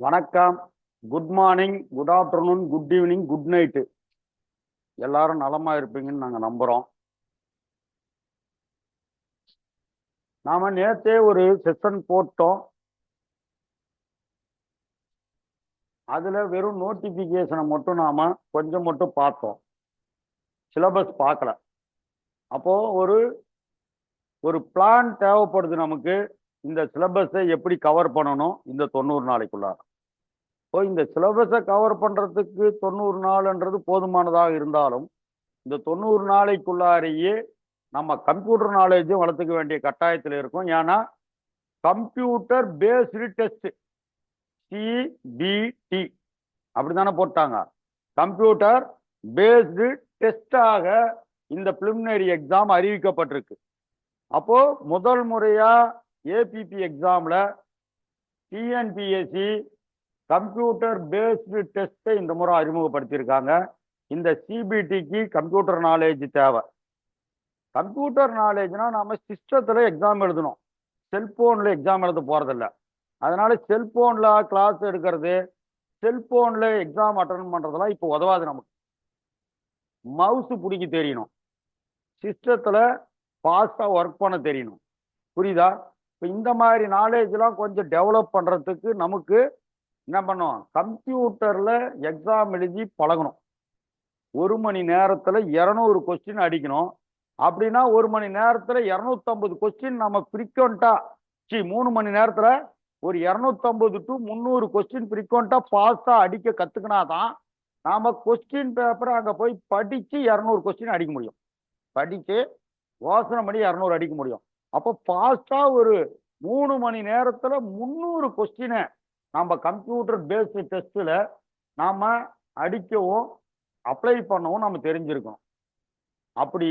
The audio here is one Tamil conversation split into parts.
வணக்கம். Good morning, good afternoon, good evening, good night. எல்லாரும் நலமா இருப்பீங்கன்னு நாங்க நம்புறோம். நாம நேத்தே ஒரு செஷன் போட்டோம். அதுல வெறும் நோட்டிபிகேஷனை மட்டும் நாம கொஞ்சம் மட்டும் பார்த்தோம். சிலபஸ் பார்க்கல. அப்போ ஒரு ஒரு பிளான் தேவைப்படுது நமக்கு. இந்த சிலபஸை எப்படி கவர் பண்ணணும் இந்த 90 நாளைக்குள்ளார. இப்போ இந்த சிலபஸை கவர் பண்றதுக்கு 90 நாள்ன்றது போதுமானதாக இருந்தாலும் இந்த 90 நாளைக்குள்ளாரையே நம்ம கம்ப்யூட்டர் நாலேஜும் வளர்த்துக்க வேண்டிய கட்டாயத்தில் இருக்கும். ஏன்னா கம்ப்யூட்டர் பேஸ்டு டெஸ்ட் சிபிடி அப்படித்தானே போட்டாங்க. கம்ப்யூட்டர் பேஸ்டு டெஸ்டாக இந்த பிலிமினரி எக்ஸாம் அறிவிக்கப்பட்டிருக்கு. அப்போ முதல் முறையா ஏபிபி எக்ஸாம்ல டிஎன்பிஎஸ்சி கம்ப்யூட்டர் பேஸ்டு டெஸ்ட்டை இந்த முறை அறிமுகப்படுத்தியிருக்காங்க. இந்த சிபிடிக்கு கம்ப்யூட்டர் நாலேஜ் தேவை. கம்ப்யூட்டர் நாலேஜ்னா நாம சிஸ்டத்துல எக்ஸாம் எழுதணும், செல்போன்ல எக்ஸாம் எழுத போறதில்ல. அதனால செல்போன்ல கிளாஸ் எடுக்கிறது, செல்போன்ல எக்ஸாம் அட்டன் பண்றதெல்லாம் இப்போ உதவாது. நமக்கு மவுஸ் பிடிக்க தெரியணும், சிஸ்டத்துல ஃபாஸ்டா ஒர்க் பண்ண தெரியணும். புரியுதா? இப்போ இந்த மாதிரி நாலேஜ்லாம் கொஞ்சம் டெவலப் பண்றதுக்கு நமக்கு என்ன பண்ணும், கம்ப்யூட்டர்ல எக்ஸாம் எழுதி பழகணும். 1 மணி நேரத்துல 200 கொஸ்டின் அடிக்கணும். அப்படின்னா 1 மணி நேரத்துல 250 கொஸ்டின் நம்ம ஃப்ரீக்வெண்டா 3 மணி நேரத்துல ஒரு 250 to 300 கொஸ்டின் ஃப்ரீக்வெண்டா ஃபாஸ்டா அடிக்க கத்துக்கினாதான் நாம கொஸ்டின் பேப்பரை அங்க போய் படிச்சு 200 கொஸ்டின் அடிக்க முடியும். படிச்சு யோசனை பண்ணி 200 அடிக்க முடியும். அப்போ ஃபாஸ்டா ஒரு 3 மணி நேரத்துல 300 கொஸ்டினை நம்ம கம்ப்யூட்டர் பேஸ்டு டெஸ்ட்ல நாம அடிக்கவும் அப்ளை பண்ணவும் நம்ம தெரிஞ்சிருக்கோம். அப்படி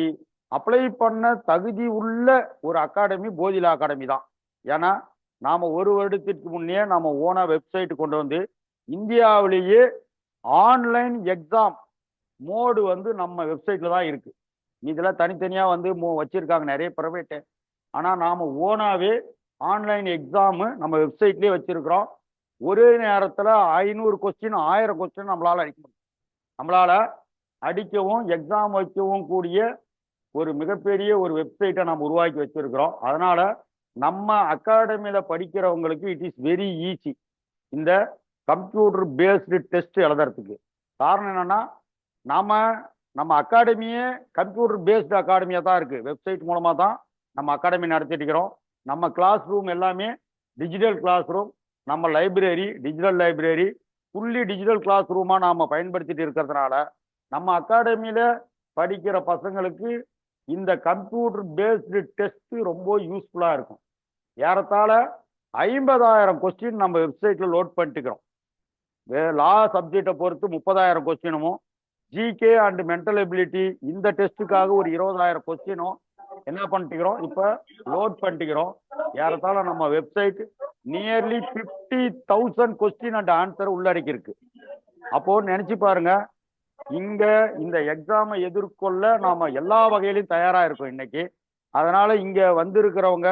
அப்ளை பண்ண தகுதி உள்ள ஒரு அகாடமி போதிலா அகாடமி தான். ஏன்னா நாம ஒரு வருடத்திற்கு முன்னே நாம ஓனா வெப்சைட் கொண்டு வந்து இந்தியாவிலேயே ஆன்லைன் எக்ஸாம் மோடு வந்து நம்ம வெப்சைட்ல தான் இருக்கு. இதுல தனித்தனியா வந்து வச்சிருக்காங்க நிறைய பிரைவேட்டு. ஆனா நாம ஓனாவே ஆன்லைன் எக்ஸாம் நம்ம வெப்சைட்லயே வச்சிருக்கிறோம். ஒரே நேரத்துல 500 கொஸ்டின் 1000 கொஸ்டின் நம்மளால அடிக்க முடியும். நம்மளால அடிக்கவும் எக்ஸாம் வைக்கவும் கூடிய ஒரு மிகப்பெரிய ஒரு வெப்சைட்டை நம்ம உருவாக்கி வச்சிருக்கிறோம். அதனால நம்ம அகாடமியில படிக்கிறவங்களுக்கு இட் இஸ் வெரி ஈஸி இந்த கம்ப்யூட்டர் பேஸ்டு டெஸ்ட் எழுதுறதுக்கு. காரணம் என்னன்னா நம்ம அகாடமியே கம்ப்யூட்டர் பேஸ்டு அகாடமியா தான் இருக்கு. வெப்சைட் மூலமா தான் நம்ம அகாடமி நடத்திட்டு இருக்கிறோம். நம்ம கிளாஸ் ரூம் எல்லாமே டிஜிட்டல் கிளாஸ் ரூம், நம்ம library digital library fully digital class ரூமா நாம பயன்படுத்திட்டு இருக்கிறதுனால நம்ம அகாடமியில படிக்கிற பசங்களுக்கு இந்த கம்ப்யூட்டர் பேஸ்டு டெஸ்ட் ரொம்ப யூஸ்ஃபுல்லா இருக்கும். ஏறத்தாழ 50,000 கொஸ்டின் நம்ம வெப்சைட்ல லோட் பண்ணிட்டுக்கிறோம். லா சப்ஜெக்டை பொறுத்து 30,000 கொஸ்டினும், ஜிகே அண்ட் மென்டல் எபிலிட்டி இந்த டெஸ்ட்டுக்காக ஒரு 20,000 கொஸ்டினும் என்ன பண்ணிட்டுக்கிறோம், இப்ப லோட் பண்ணிட்டுக்கிறோம். ஏறத்தாழ நம்ம website nearly 50,000 question and answer உள்ளடக்கி இருக்கு. அப்போ நினைச்சு பாருங்க, இங்க இந்த எக்ஸாமை எதிர்கொள்ள நாம எல்லா வகையிலும் தயாரா இருக்கோம் இன்னைக்கு. அதனால இங்க வந்திருக்கிறவங்க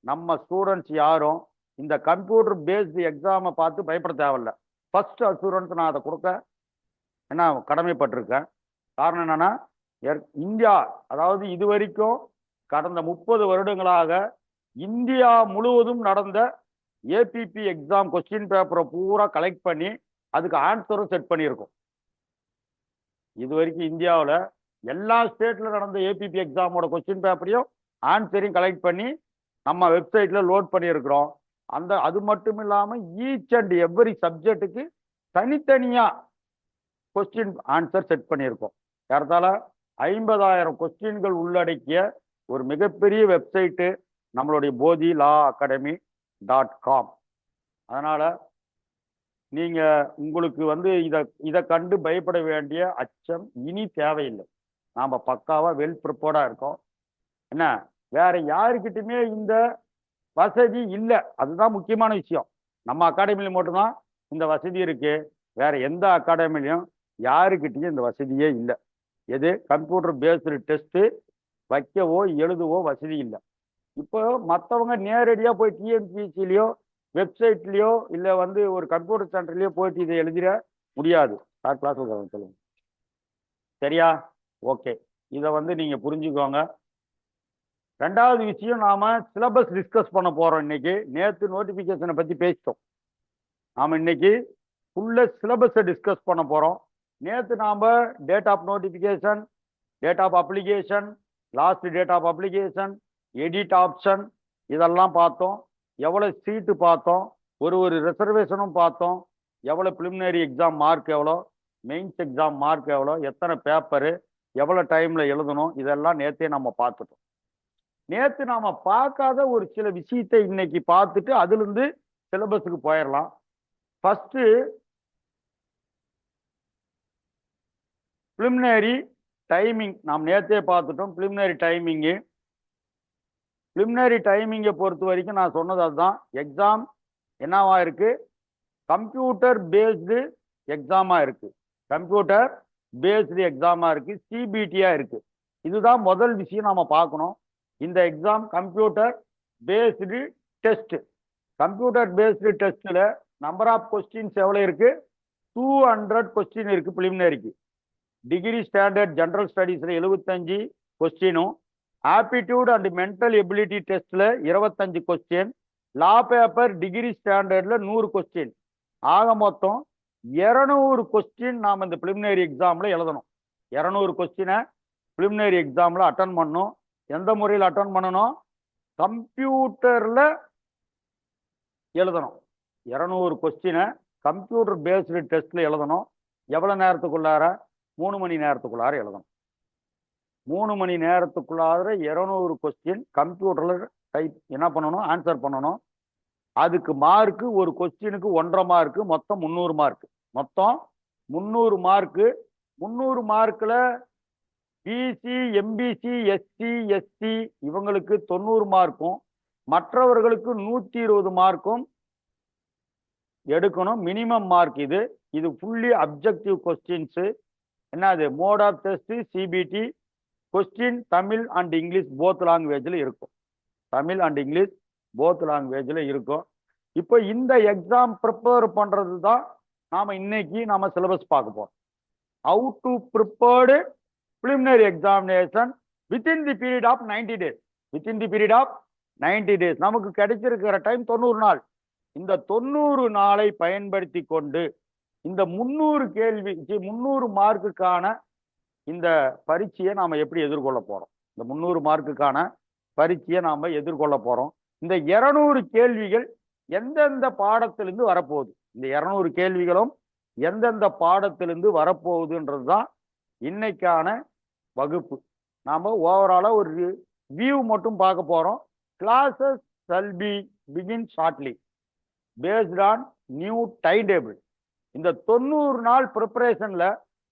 நம்ம ஸ்டூடெண்ட்ஸ் யாரும் இந்த கம்ப்யூட்டர் பேஸ்டு எக்ஸாமை பார்த்து பயப்பட தேவையில்ல. ஃபர்ஸ்ட் அசூரன்ஸ் நான் அதை கொடுக்க என்ன கடமைப்பட்டிருக்கேன். காரணம் என்னன்னா இந்தியா, அதாவது இது வரைக்கும் கடந்த 30 வருடங்களாக இந்தியா முழுவதும் நடந்த ஏபிபி எக்ஸாம் கொஸ்டின் பேப்பரை பூரா கலெக்ட் பண்ணி அதுக்கு ஆன்சரும் செட் பண்ணியிருக்கோம். இது வரைக்கும் இந்தியாவில் எல்லா ஸ்டேட்ல நடந்த ஏபிபி எக்ஸாமோட கொஸ்டின் பேப்பரையும் ஆன்சரையும் கலெக்ட் பண்ணி நம்ம வெப்சைட்ல லோட் பண்ணியிருக்கிறோம். அது மட்டும் இல்லாம ஈச் அண்ட் எவ்ரி சப்ஜெக்டுக்கு தனித்தனியா கொஸ்டின் ஆன்சர் செட் பண்ணியிருக்கோம். ஏறத்தாழ 50,000 கொஸ்டின்கள் உள்ளடக்கிய ஒரு மிகப்பெரிய வெப்சைட்டு நம்மளுடைய bodhilaw.academy.com. அதனால நீங்க உங்களுக்கு வந்து இதை கண்டு பயப்பட வேண்டிய அச்சம் இனி தேவையில்லை. நாம பக்காவா வெல் ப்ரிப்பேர்டா இருக்கோம். என்ன, வேற யாருக்கிட்டுமே இந்த வசதி இல்லை. அதுதான் முக்கியமான விஷயம். நம்ம அகாடமியில மட்டும்தான் இந்த வசதி இருக்கு. வேற எந்த அகாடமிலையும் யாருக்கிட்டையும் இந்த வசதியே இல்லை. எது கம்ப்யூட்டர் பேஸ்டு டெஸ்ட் வைக்கவோ எழுதவோ வசதி இல்லை. இப்போ மற்றவங்க நேரடியா போய் டிஎன்பிஎஸ்சிலையோ வெப்சைட்லயோ இல்லை வந்து ஒரு கம்ப்யூட்டர் சென்டர்லயோ போயிட்டு இதை எழுதிட முடியாது. சார் கிளாஸ் சொல்லுங்க. சரியா? ஓகே, இதை வந்து நீங்க புரிஞ்சுக்கோங்க. ரெண்டாவது விஷயம், நாம சிலபஸ் டிஸ்கஸ் பண்ண போறோம் இன்னைக்கு. நேற்று நோட்டிபிகேஷனை பத்தி பேசிட்டோம். நாம இன்னைக்கு ஃபுல்ல சிலபஸை டிஸ்கஸ் பண்ண போறோம். நேற்று நாம date of notification, date of application, last date of application, edit option இதெல்லாம் பார்த்தோம். எவ்வளவு சீட்டு பார்த்தோம், ஒரு ரிசர்வேஷனும் பார்த்தோம். எவ்வளவு பிலிமினரி எக்ஸாம் மார்க் எவ்வளோ, மெயின்ஸ் எக்ஸாம் மார்க் எவ்வளோ, எத்தனை பேப்பரு, எவ்வளோ டைம்ல எழுதணும், இதெல்லாம் நேற்றே நம்ம பார்த்துட்டோம். நேற்று நாம பார்க்காத ஒரு சில விஷயத்தை இன்னைக்கு பார்த்துட்டு அதுல இருந்து சிலபஸுக்கு போயிடலாம். ஃபர்ஸ்ட் பிலிமினரி டைமிங் நாம் நேற்றே பார்த்துட்டோம். பிலிமினரி டைமிங்கை பொறுத்த வரைக்கும் நான் சொன்னது அதுதான். எக்ஸாம் என்னவா இருக்கு, கம்ப்யூட்டர் பேஸ்டு எக்ஸாமா இருக்கு. கம்ப்யூட்டர் பேஸ்டு எக்ஸாமா இருக்கு, சிபிடியா இருக்கு. இதுதான் முதல் விஷயம் நாம பார்க்கணும். இந்த exam computer based test. Computer based டெஸ்ட்ல நம்பர் ஆஃப் கொஸ்டின்ஸ் எவ்வளவு இருக்கு, 200 கொஸ்டின் இருக்கு பிலிமினரிக்கு. டிகிரி ஸ்டாண்டர்ட் ஜெனரல் ஸ்டடீஸ்ல 75 கொஸ்டினும், ஆப்டிடியூட் அண்ட் மென்டல் எபிலிட்டி டெஸ்ட்ல 25 கொஸ்டின், லா பேப்பர் டிகிரி ஸ்டாண்டர்ட்ல 100 கொஸ்டின். ஆக மொத்தம் 200 கொஸ்டின் நாம் இந்த பிலிமினரி எக்ஸாம்ல எழுதணும். 200 கொஸ்டினை பிலிமினரி எக்ஸாம்ல அட்டன் பண்ணணும். எந்த முறையில் அட்டன் பண்ணணும், கம்ப்யூட்டர்ல எழுதணும். 200 கொஸ்டினை கம்ப்யூட்டர் பேஸ்டு டெஸ்ட்ல எழுதணும். எவ்வளவு நேரத்துக்குள்ளார, 3 மணி நேரத்துக்குள்ளார எழுதணும். 3 மணி நேரத்துக்குள்ளார 200 கொஸ்டின் கம்ப்யூட்டர்ல டைப் என்ன பண்ணணும், ஆன்சர் பண்ணணும். அதுக்கு மார்க்கு ஒரு கொஸ்டினுக்கு 1.5 மார்க்கு, மொத்தம் 300 மார்க். மொத்தம் 300 மார்க்கு. 300 மார்க்ல பிசி, எம்பிசி, எஸ்சி, எஸ்டி இவங்களுக்கு 90 மார்க்கும், மற்றவர்களுக்கு 120 மார்க்கும் எடுக்கணும். மினிமம் மார்க் இது. இது ஃபுல்லி அப்ஜெக்டிவ் கொஸ்டின்ஸ். என்னது, mode of test CBT. Question Tamil and English both லாங்குவேஜ்ல இருக்கும். தமிழ் அண்ட் இங்கிலீஷ் போத் லாங்குவேஜ்ல இருக்கும். இப்போ இந்த எக்ஸாம் ப்ரிப்பேர் பண்றது தான் நாம இன்னைக்கு நாம சிலபஸ் பார்க்க போறோம். How to prepared preliminary examination within the period of 90 days. Within the period of 90 days. நமக்கு கிடைச்சிருக்கிற டைம் 90 நாள். இந்த 90 நாளை பயன்படுத்தி கொண்டு இந்த 300 மார்க்குக்கான இந்த பரீட்சையை நாம எப்படி எதிர்கொள்ள போறோம். இந்த 300 மார்க்குக்கான பரீட்சையை நாம எதிர்கொள்ள போறோம். இந்த 200 கேள்விகள் எந்தெந்த பாடத்திலிருந்து வரப்போகுது, இந்த 200 கேள்விகளும் எந்தெந்த பாடத்திலிருந்து வரப்போகுதுன்றதுதான் இன்னைக்கான வகுப்பு. நாம ஓவராலா ஒரு வியூ மட்டும் பார்க்க போறோம். Classes shall be begin shortly based on new timetable. இந்த 90 நாள் ப்ரிப்பரேஷன்ல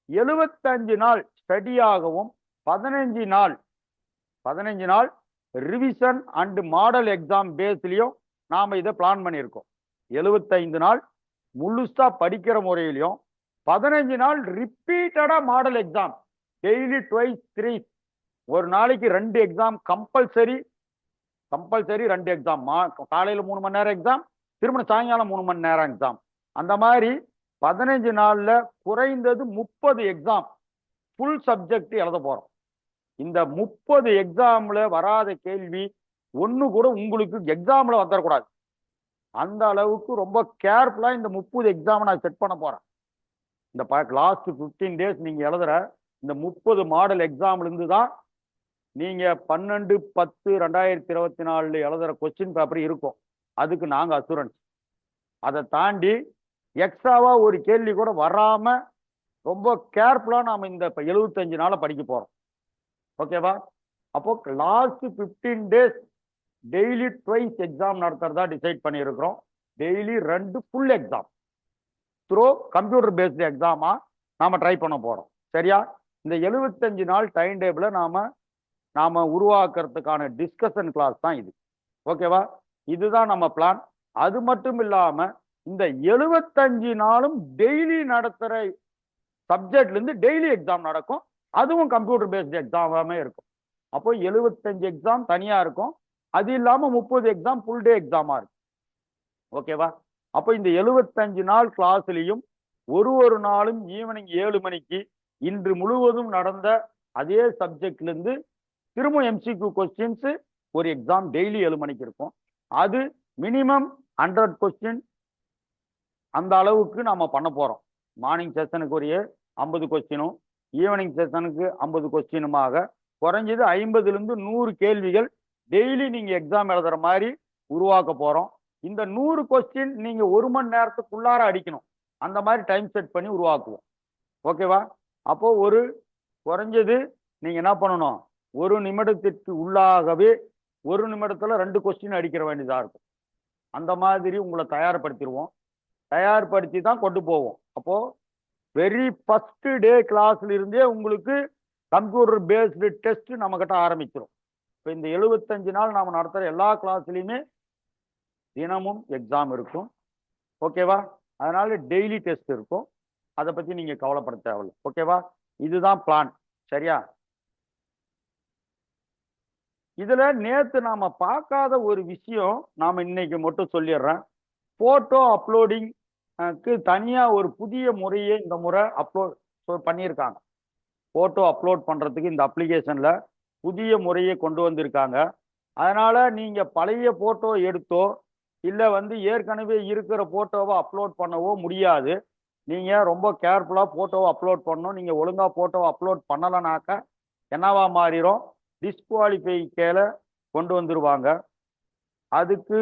75 நாள் ஸ்டடியாகவும் 15 நாள் ரிவிஷன் அண்ட் மாடல் எக்ஸாம் பேஸ்லயும் நாம இதை பிளான் பண்ணியிருக்கோம். 75 நாள் முழுசா படிக்கிற முறையிலையும் 15 நாள் ரிப்பீட்டடா மாடல் எக்ஸாம், டெய்லி ட்வைஸ் 3, ஒரு நாளைக்கு 2 எக்ஸாம் கம்பல்சரி 2 எக்ஸாம். காலையில 3 மணி நேரம் எக்ஸாம், திரும்ப சாயங்காலம் 3 மணி நேரம் எக்ஸாம். அந்த மாதிரி 15 நாள்ல குறைந்தது 30 எக்ஸாம் ஃபுல் சப்ஜெக்ட் எழுத போறோம். இந்த 30 எக்ஸாம்ல வராத கேள்வி ஒண்ணு கூட உங்களுக்கு எக்ஸாம்ல வந்துடக்கூடாது. அந்த அளவுக்கு ரொம்ப கேர்ஃபுல்லா இந்த 30 எக்ஸாம் நான் செட் பண்ண போறேன். இந்த லாஸ்ட் 15 டேஸ் நீங்க எழுதுற இந்த 30 மாடல் எக்ஸாம்ல இருந்து தான் நீங்க 12/10/2024 எழுதுற கொஸ்டின் பேப்பர் இருக்கும். அதுக்கு நாங்க அசூரன்ஸ். அதை தாண்டி எக்ஸ்ட்ராவா ஒரு கேள்வி கூட வராம ரொம்ப கேர்ஃபுல்லா நாம இந்த 75 நாளை படிக்க போறோம். ஓகேவா? அப்போ last 15 days daily twice exam நடத்துறதா டிசைட் பண்ணியிருக்கிறோம். Daily 2 full exam through computer based எக்ஸாமா நாம ட்ரை பண்ண போறோம். சரியா? இந்த 75 நாள் டைம் டேபிள நாம உருவாக்குறதுக்கான டிஸ்கஷன் கிளாஸ் தான் இது. ஓகேவா? இதுதான் நம்ம பிளான். அது மட்டும் இல்லாம இந்த 75 நாளும் டெய்லி நடத்துற சப்ஜெக்ட்ல இருந்து டெய்லி எக்ஸாம் நடக்கும். அதுவும் கம்ப்யூட்டர் பேஸ்டு எக்ஸாமாவே இருக்கும். அப்போ 75 எக்ஸாம் தனியா இருக்கும். அது இல்லாம 30 எக்ஸாம் ஃபுல் டே எக்ஸாமா இருக்கும். ஓகேவா? அப்போ இந்த 75 நாள் கிளாஸ்லயும் ஒரு நாளும் ஈவினிங் 7 மணிக்கு இன்று முழுவதும் நடந்த அதே சப்ஜெக்ட்ல இருந்து திரும்ப எம்சிக்யூ கொஸ்டின்ஸ் ஒரு எக்ஸாம் டெய்லி 7 மணிக்கு இருக்கும். அது மினிமம் 100 கொஸ்டின் அந்த அளவுக்கு நாம பண்ண போறோம். மார்னிங் செஷனுக்கு ஒரு 50 கொஸ்டினும் ஈவினிங் செஷனுக்கு 50 கொஸ்டினுமாக குறைஞ்சது 50ல இருந்து 100 கேள்விகள் டெய்லி நீங்க எக்ஸாம் எழுதுற மாதிரி உருவாக்க போறோம். இந்த 100 கொஸ்டின் நீங்க 1 மணி நேரத்துக்குள்ளார அடிக்கணும். அந்த மாதிரி டைம் செட் பண்ணி உருவாக்குவோம். ஓகேவா? அப்போ ஒரு குறைஞ்சது நீங்க என்ன பண்ணணும், 1 நிமிடத்திற்கு உள்ளாகவே 1 நிமிடத்துல 2 கொஸ்டின் அடிக்கிற வேண்டியதா இருக்கும். அந்த மாதிரி உங்களை தயார்படுத்திடுவோம். தயார்படுத்தி தான் கொண்டு போவோம். அப்போ வெரி ஃபர்ஸ்ட் டே கிளாஸ்ல இருந்தே உங்களுக்கு கம்ப்யூட்டர் பேஸ்டு டெஸ்ட் நம்ம கிட்ட ஆரம்பிச்சிடும். இப்போ இந்த 75 நாள் நாம நடத்துற எல்லா கிளாஸ்லயுமே தினமும் எக்ஸாம் இருக்கும். ஓகேவா? அதனால டெய்லி டெஸ்ட் இருக்கும். அதை பத்தி நீங்க கவலைப்பட தேவையில்லை. ஓகேவா? இதுதான் பிளான். சரியா? இதுல நேத்து நாம பார்க்காத ஒரு விஷயம் நாம இன்னைக்கு மட்டும் சொல்லிடுறேன். போட்டோ அப்லோடிங் தனியா ஒரு புதிய முறையை இந்த முறை அப்லோட் பண்ணியிருக்காங்க. போட்டோ அப்லோட் பண்றதுக்கு இந்த அப்ளிகேஷன்ல புதிய முறையை கொண்டு வந்திருக்காங்க. அதனால நீங்க பழைய போட்டோ எடுத்தோ இல்ல ஏற்கனவே இருக்கிற போட்டோவை அப்லோட் பண்ணவோ முடியாது. நீங்க ரொம்ப கேர்ஃபுல்லா போட்டோவை அப்லோட் பண்ணணும். நீங்க ஒழுங்கா போட்டோவை அப்லோட் பண்ணலனாக்க என்னவா மாறிடும், டிஸ்குவாலிஃபை கேல கொண்டு வந்துருவாங்க. அதுக்கு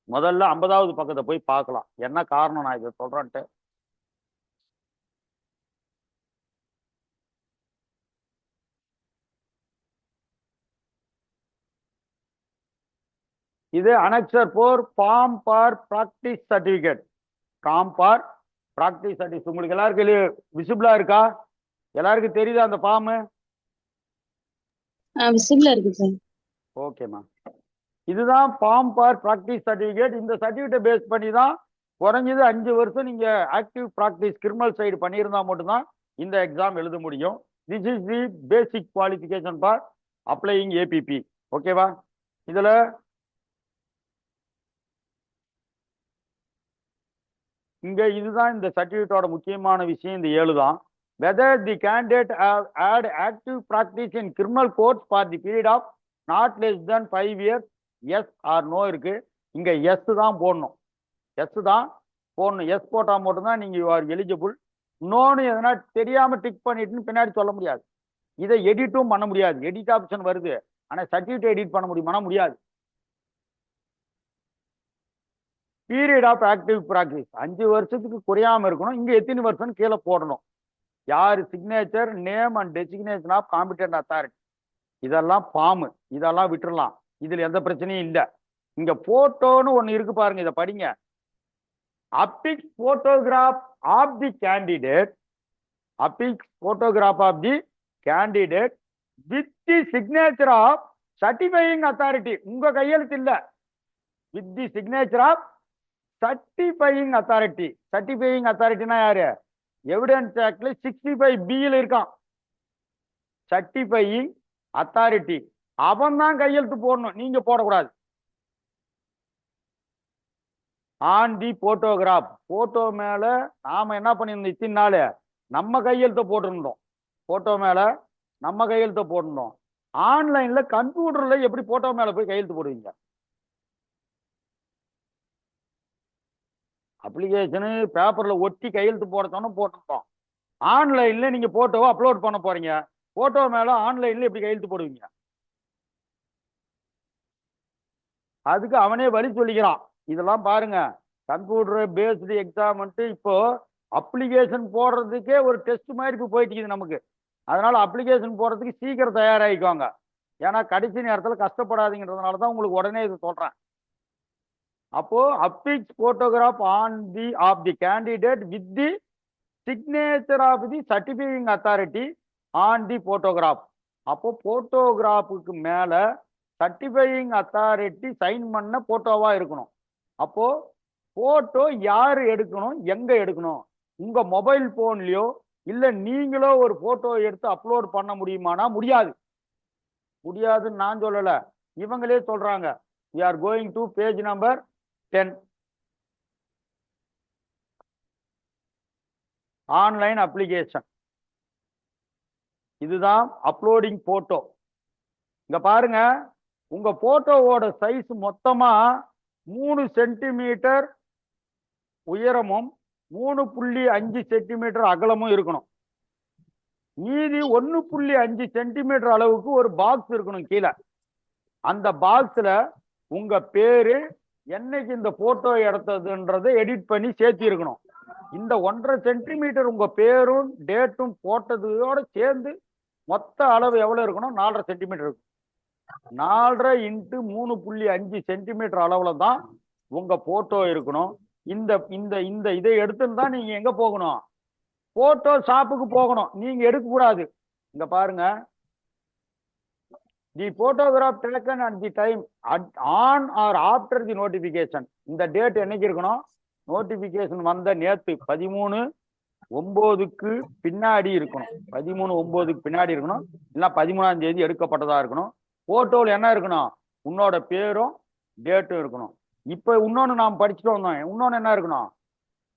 முதல்ல 50வது பக்கத்தை போய் பார்க்கலாம். என்ன காரணம் நான் இதை சொல்றேன்ட்டு. இது annexure 4 form for practice certificate. Form for practice certificate உங்களுக்கு எல்லாருக்கும் விசிபிளா இருக்கா? எல்லாருக்கும் தெரியுதா அந்த ஃபார்ம்? விசிபிளா இருக்கு சார். ஓகேமா. இதுதான் ஃபார்ம் ஃபார் பிராக்டிஸ் சர்டிபிகேட். இந்த சர்டிபிகேட்டை பேஸ் பண்ணி தான் குறைஞ்சது 5 வருஷம் நீங்க ஆக்டிவ் பிராக்டிஸ் கிரிமினல் சைடு பண்ணியிருந்தா மட்டும்தான் இந்த எக்ஸாம் எழுத முடியும். This is the basic qualification for applying ABP. ஓகேவா? இதுல இதுதான் இந்த சர்டிபிகேட்டோட முக்கியமான விஷயம். இந்த 7 தான். Whether the candidate have had active practice in criminal courts for the period of not less than 5 years, yes or no இருக்கு. இங்க எஸ் தான் போடணும். எஸ் தான் போடணும். எஸ் போட்டா மட்டும்தான் நீங்க யூ ஆர் எலிஜிபிள். நோன்னு எதனா தெரியாம டிக் பண்ணிட்டுன்னு பின்னாடி சொல்ல முடியாது. இதை எடிட்டும் பண்ண முடியாது. எடிட் ஆப்ஷன் வருது, ஆனா சர்டிபிகேட் எடிட் பண்ண முடியாது. பீரியட் ஆஃப் ஆக்டிவ் பிராக்டிஸ் 5 வருஷத்துக்கு குறையாம இருக்கணும். இங்க எத்தனை வருஷம் கீழே போடணும். யார் signature, name and designation of competent authority. இதெல்லாம் ஃபார்ம், இதெல்லாம் விட்டுறலாம். இதுல எந்த பிரச்சனையும் இல்லை. இங்க போட்டோன்னு ஒண்ணு இருக்கு பாருங்க, இதை படிங்க. Affix photograph of the candidate, affix photograph of the candidate with the signature of certifying authority. உங்க கையெழுத்து இல்ல, with the signature of certifying authority. Certifying அத்தாரிட்டினா யாரு? எவிடன்ஸ் ஆக்ட்ல 65B இருக்கான் சர்டிஃபையிங் அத்தாரிட்டி. அவன் தான் கையெழுத்து போடணும், நீங்க போடக்கூடாது. ஆன் தி போட்டோகிராஃப், போட்டோ மேல நாம என்ன பண்ணிருந்தோம், இத்தனை நாள் நம்ம கையெழுத்த போட்டிருந்தோம். போட்டோ மேல நம்ம கையெழுத்த போட்டிருந்தோம். ஆன்லைன்ல கம்ப்யூட்டர்ல எப்படி போட்டோ மேல போய் கையெழுத்து போடுவீங்க? அப்ளிகேஷனு பேப்பர்ல ஒட்டி கையெழுத்து போட சொன்ன போட்டிருக்கோம். ஆன்லைன்ல நீங்க போட்டோவை அப்லோட் பண்ண போறீங்க. போட்டோ மேல ஆன்லைன்ல எப்படி கையெழுத்து போடுவீங்க? அதுக்கு அவனே வழி சொல்லிக்கிறான். இதெல்லாம் பாருங்க, கம்ப்யூட்டர் பேஸ்டு எக்ஸாம் இப்போ அப்ளிகேஷன் போடுறதுக்கே ஒரு டெஸ்ட் மாதிரி இப்போ போயிட்டு இருக்குது நமக்கு. அதனால அப்ளிகேஷன் போடுறதுக்கு சீக்கிரம் தயாராகிக்குவாங்க. ஏன்னா கடைசி நேரத்தில் கஷ்டப்படாதீங்கிறதுனால தான் உங்களுக்கு உடனே இது சொல்றேன். அப்போ affix photograph on the of the candidate with the signature of the certifying authority on the photograph. அப்போ போட்டோகிராஃபுக்கு மேல சர்டிஃபையிங் அத்தாரிட்டி சைன் பண்ண போட்டோவா இருக்கணும். அப்போ போட்டோ யாரு எடுக்கணும், எங்க எடுக்கணும்? உங்க மொபைல் போன்லயோ இல்ல நீங்களோ ஒரு போட்டோ எடுத்து அப்லோட் பண்ண முடியுமானா முடியாது. முடியாதுன்னு நான் சொல்லல, இவங்களே சொல்றாங்க. we are going to page number 10. Online application. இதுதான் அப்லோடிங் போட்டோ. இங்க பாருங்க, உங்க போட்டோவோட சைஸ் மொத்தமா 3 சென்டிமீட்டர் உயரமும் 3.5 சென்டிமீட்டர் அகலமும் இருக்கணும். மீதி 1.5 சென்டிமீட்டர் அளவுக்கு ஒரு பாக்ஸ் இருக்கணும் கீழே. அந்த பாக்ஸ்ல உங்க பேரு, என்னைக்கு இந்த போட்டோ எடுத்ததுன்றதை எடிட் பண்ணி சேர்த்து இருக்கணும். இந்த 1.5 சென்டிமீட்டர் உங்க பேரும் டேட்டும் போட்டதோட சேர்ந்து மொத்த அளவு எவ்வளவு இருக்கணும்? 4.5 சென்டிமீட்டர் இருக்கும். 4.5 இன்ட்டு 3.5 சென்டிமீட்டர் அளவுல தான் உங்க போட்டோ இருக்கணும். இந்த இந்த இந்த இதை எடுத்துன்னு தான் நீங்க எங்க போகணும்? போட்டோ ஷாப்புக்கு போகணும். நீங்க எடுக்க கூடாது. இங்க பாருங்க, the photograph taken at the time on or after the notification. இந்த டேட் என்னைக்கு இருக்கணும்? நோட்டிபிகேஷன் வந்த நேத்து 13/9க்கு பின்னாடி இருக்கணும். 13/9க்கு பின்னாடி இருக்கணும். இல்ல 13ஆம் தேதி எடுக்கப்பட்டதா இருக்கணும். போட்டோல என்ன இருக்கணும்? உன்னோட பேரும் டேட்டும் இருக்கணும். இப்ப இன்னொன்னு நாம் படிச்சுட்டு வந்தோம். இன்னொன்னு என்ன இருக்கணும்?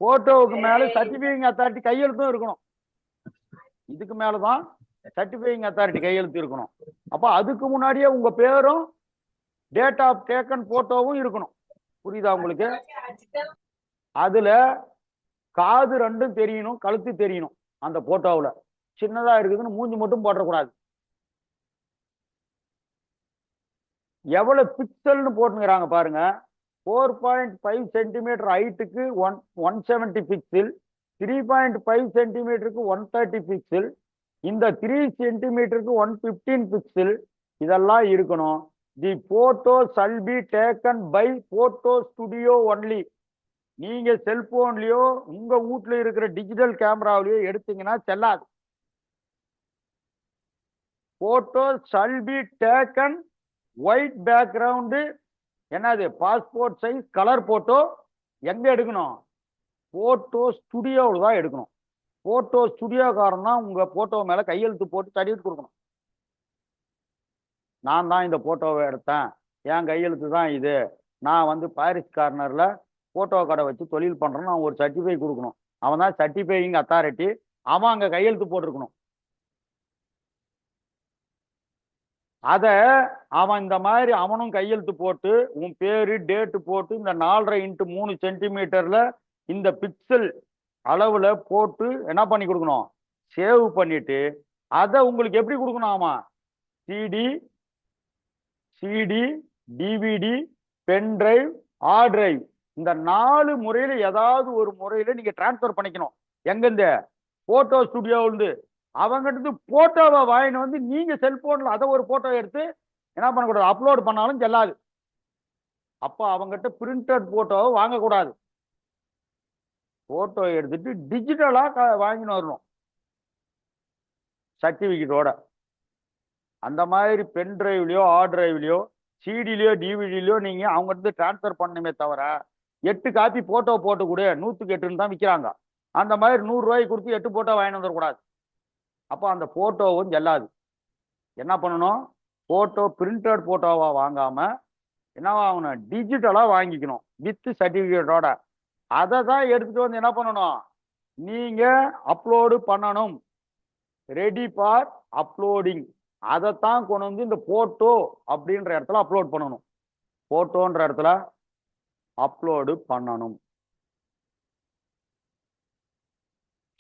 போட்டோவுக்கு மேல சர்டிஃபையிங் அத்தாரிட்டி கையெழுத்தும் இருக்கணும். இதுக்கு மேலதான் சர்டிஃபையிங் அத்தாரிட்டி கையெழுத்து இருக்கணும். அப்ப அதுக்கு முன்னாடியே உங்க பேரும் டேட் ஆஃப் டேக்கன் போட்டோவும் இருக்கணும். புரியுதா உங்களுக்கு? அதுல காது ரெண்டும் தெரியணும், கழுத்து தெரியணும். அந்த போட்டோவுல சின்னதா இருக்குதுன்னு மூஞ்சி மட்டும் போடக்கூடாது. எவ்வளவு பிக்சல்னு போட்டுங்கிறாங்க பாருங்க. 4.5 சென்டிமீட்டர் ஹைட்டுக்கு 170 பிக்சல், 3.5 சென்டிமீட்டருக்கு 130 பிக்சல், இந்த 3 சென்டிமீட்டருக்கு 115 பிக்சல். இதெல்லாம் இருக்கணும். The photo shall be taken by photo studio only. நீங்க செல்போன்லயோ உங்க வீட்டுல இருக்கிற டிஜிட்டல் கேமராவிலயோ எடுத்தீங்கன்னா செல்லாது. Photo shall be taken white background, என்னது பாஸ்போர்ட் சைஸ் கலர் போட்டோ. எங்க எடுக்கணும்? போட்டோ ஸ்டுடியோவில் தான் எடுக்கணும். போட்டோ ஸ்டுடியோக்காரன் தான் உங்க போட்டோ மேல கையெழுத்து போட்டு சர்டிஃபிகேட் கொடுக்கணும். நான் தான் இந்த போட்டோவை எடுத்தேன், என் கையெழுத்து தான் இது, நான் வந்து பாரிஸ் கார்னர்ல போட்டோ கடை வச்சு தொழில் பண்றேன்னு நான் ஒரு சர்டிஃபை கொடுக்கணும். அவன் தான் சர்டிஃபையிங் அத்தாரிட்டி. அவன் அங்க கையெழுத்து போட்டிருக்கணும். அத அவன் இந்த மாதிரி அவனும் கையெழுத்து போட்டு உன் பேரு டேட்டு போட்டு இந்த 4.5 இன்ட்டு 3 சென்டிமீட்டர்ல இந்த பிக்சல் அளவுல போட்டு என்ன பண்ணி கொடுக்கணும்? சேவ் பண்ணிட்டு அதை உங்களுக்கு எப்படி கொடுக்கணும்? ஆமா, CD, DVD, pen drive, hard drive, இந்த 4 முறையில ஏதாவது ஒரு முறையில நீங்க டிரான்ஸ்பர் பண்ணிக்கணும். எங்கிருந்து? போட்டோ ஸ்டுடியோல இருந்து. அவங்கிட்ட போட்டோவை வாங்கிட்டு வந்து நீங்க செல்போன்ல அதை ஒரு போட்டோ எடுத்து என்ன பண்ணக்கூடாது? அப்லோட் பண்ணாலும் செல்லாது. அப்ப அவங்ககிட்ட பிரிண்டட் போட்டோவை வாங்கக்கூடாது. போட்டோ எடுத்துட்டு டிஜிட்டலா வாங்கின்னு வரணும் சர்டிபிகேட்டோட. அந்த மாதிரி பென் டிரைவ்லயோ ஹார்ட் டிரைவ்லயோ சிடிலயோ டிவிடிலயோ நீங்க அவங்ககிட்ட டிரான்ஸ்பர் பண்ணணுமே தவிர 8 காப்பி போட்டோ போட்டு கூட 100க்கு 8ன்னு தான் விற்கிறாங்க. அந்த மாதிரி 100 ரூபாய்க்கு கொடுத்து 8 போட்டோ வாங்கிட்டு வந்துடக்கூடாது. அப்போ அந்த போட்டோவும் செல்லாது. என்ன பண்ணணும்? போட்டோ பிரிண்டட் போட்டோவா வாங்காம என்ன வாங்கணும்? டிஜிட்டலா வாங்கிக்கணும் வித் சர்டிபிகேட்டோட. அதை தான் எடுத்துட்டு வந்து என்ன பண்ணணும்? நீங்க அப்லோடு பண்ணணும். Ready for uploading. அதைத்தான் கொண்டு வந்து இந்த போட்டோ அப்படின்ற இடத்துல அப்லோட் பண்ணணும். போட்டோன்ற இடத்துல அப்லோடு பண்ணணும்.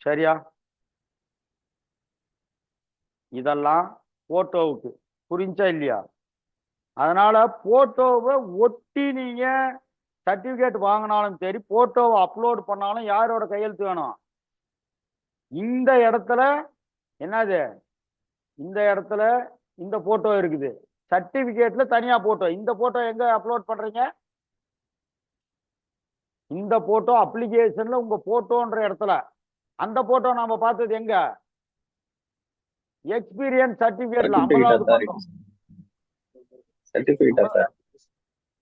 சரியா? இதெல்லாம் போட்டோவுக்கு. புரிஞ்சா இல்லையா? அதனால போட்டோவை ஒட்டி நீங்க சர்டிபிகேட் வாங்கினாலும் சரி, போட்டோவை அப்லோட் பண்ணாலும் யாரோட கையெழுத்து வேணும்? இந்த இடத்துல என்னது? இந்த இடத்துல இந்த போட்டோ இருக்குது, சர்டிபிகேட்ல தனியா போட்டோ. இந்த போட்டோ எங்க அப்லோட் பண்றீங்க? இந்த போட்டோ அப்ளிகேஷன்ல உங்க போட்டோன்ற இடத்துல. அந்த போட்டோ நாம பார்த்தது எங்க? எக்ஸ்பீரியன்ஸ் சர்டிபிகேட்ல 50வது பக்கம்.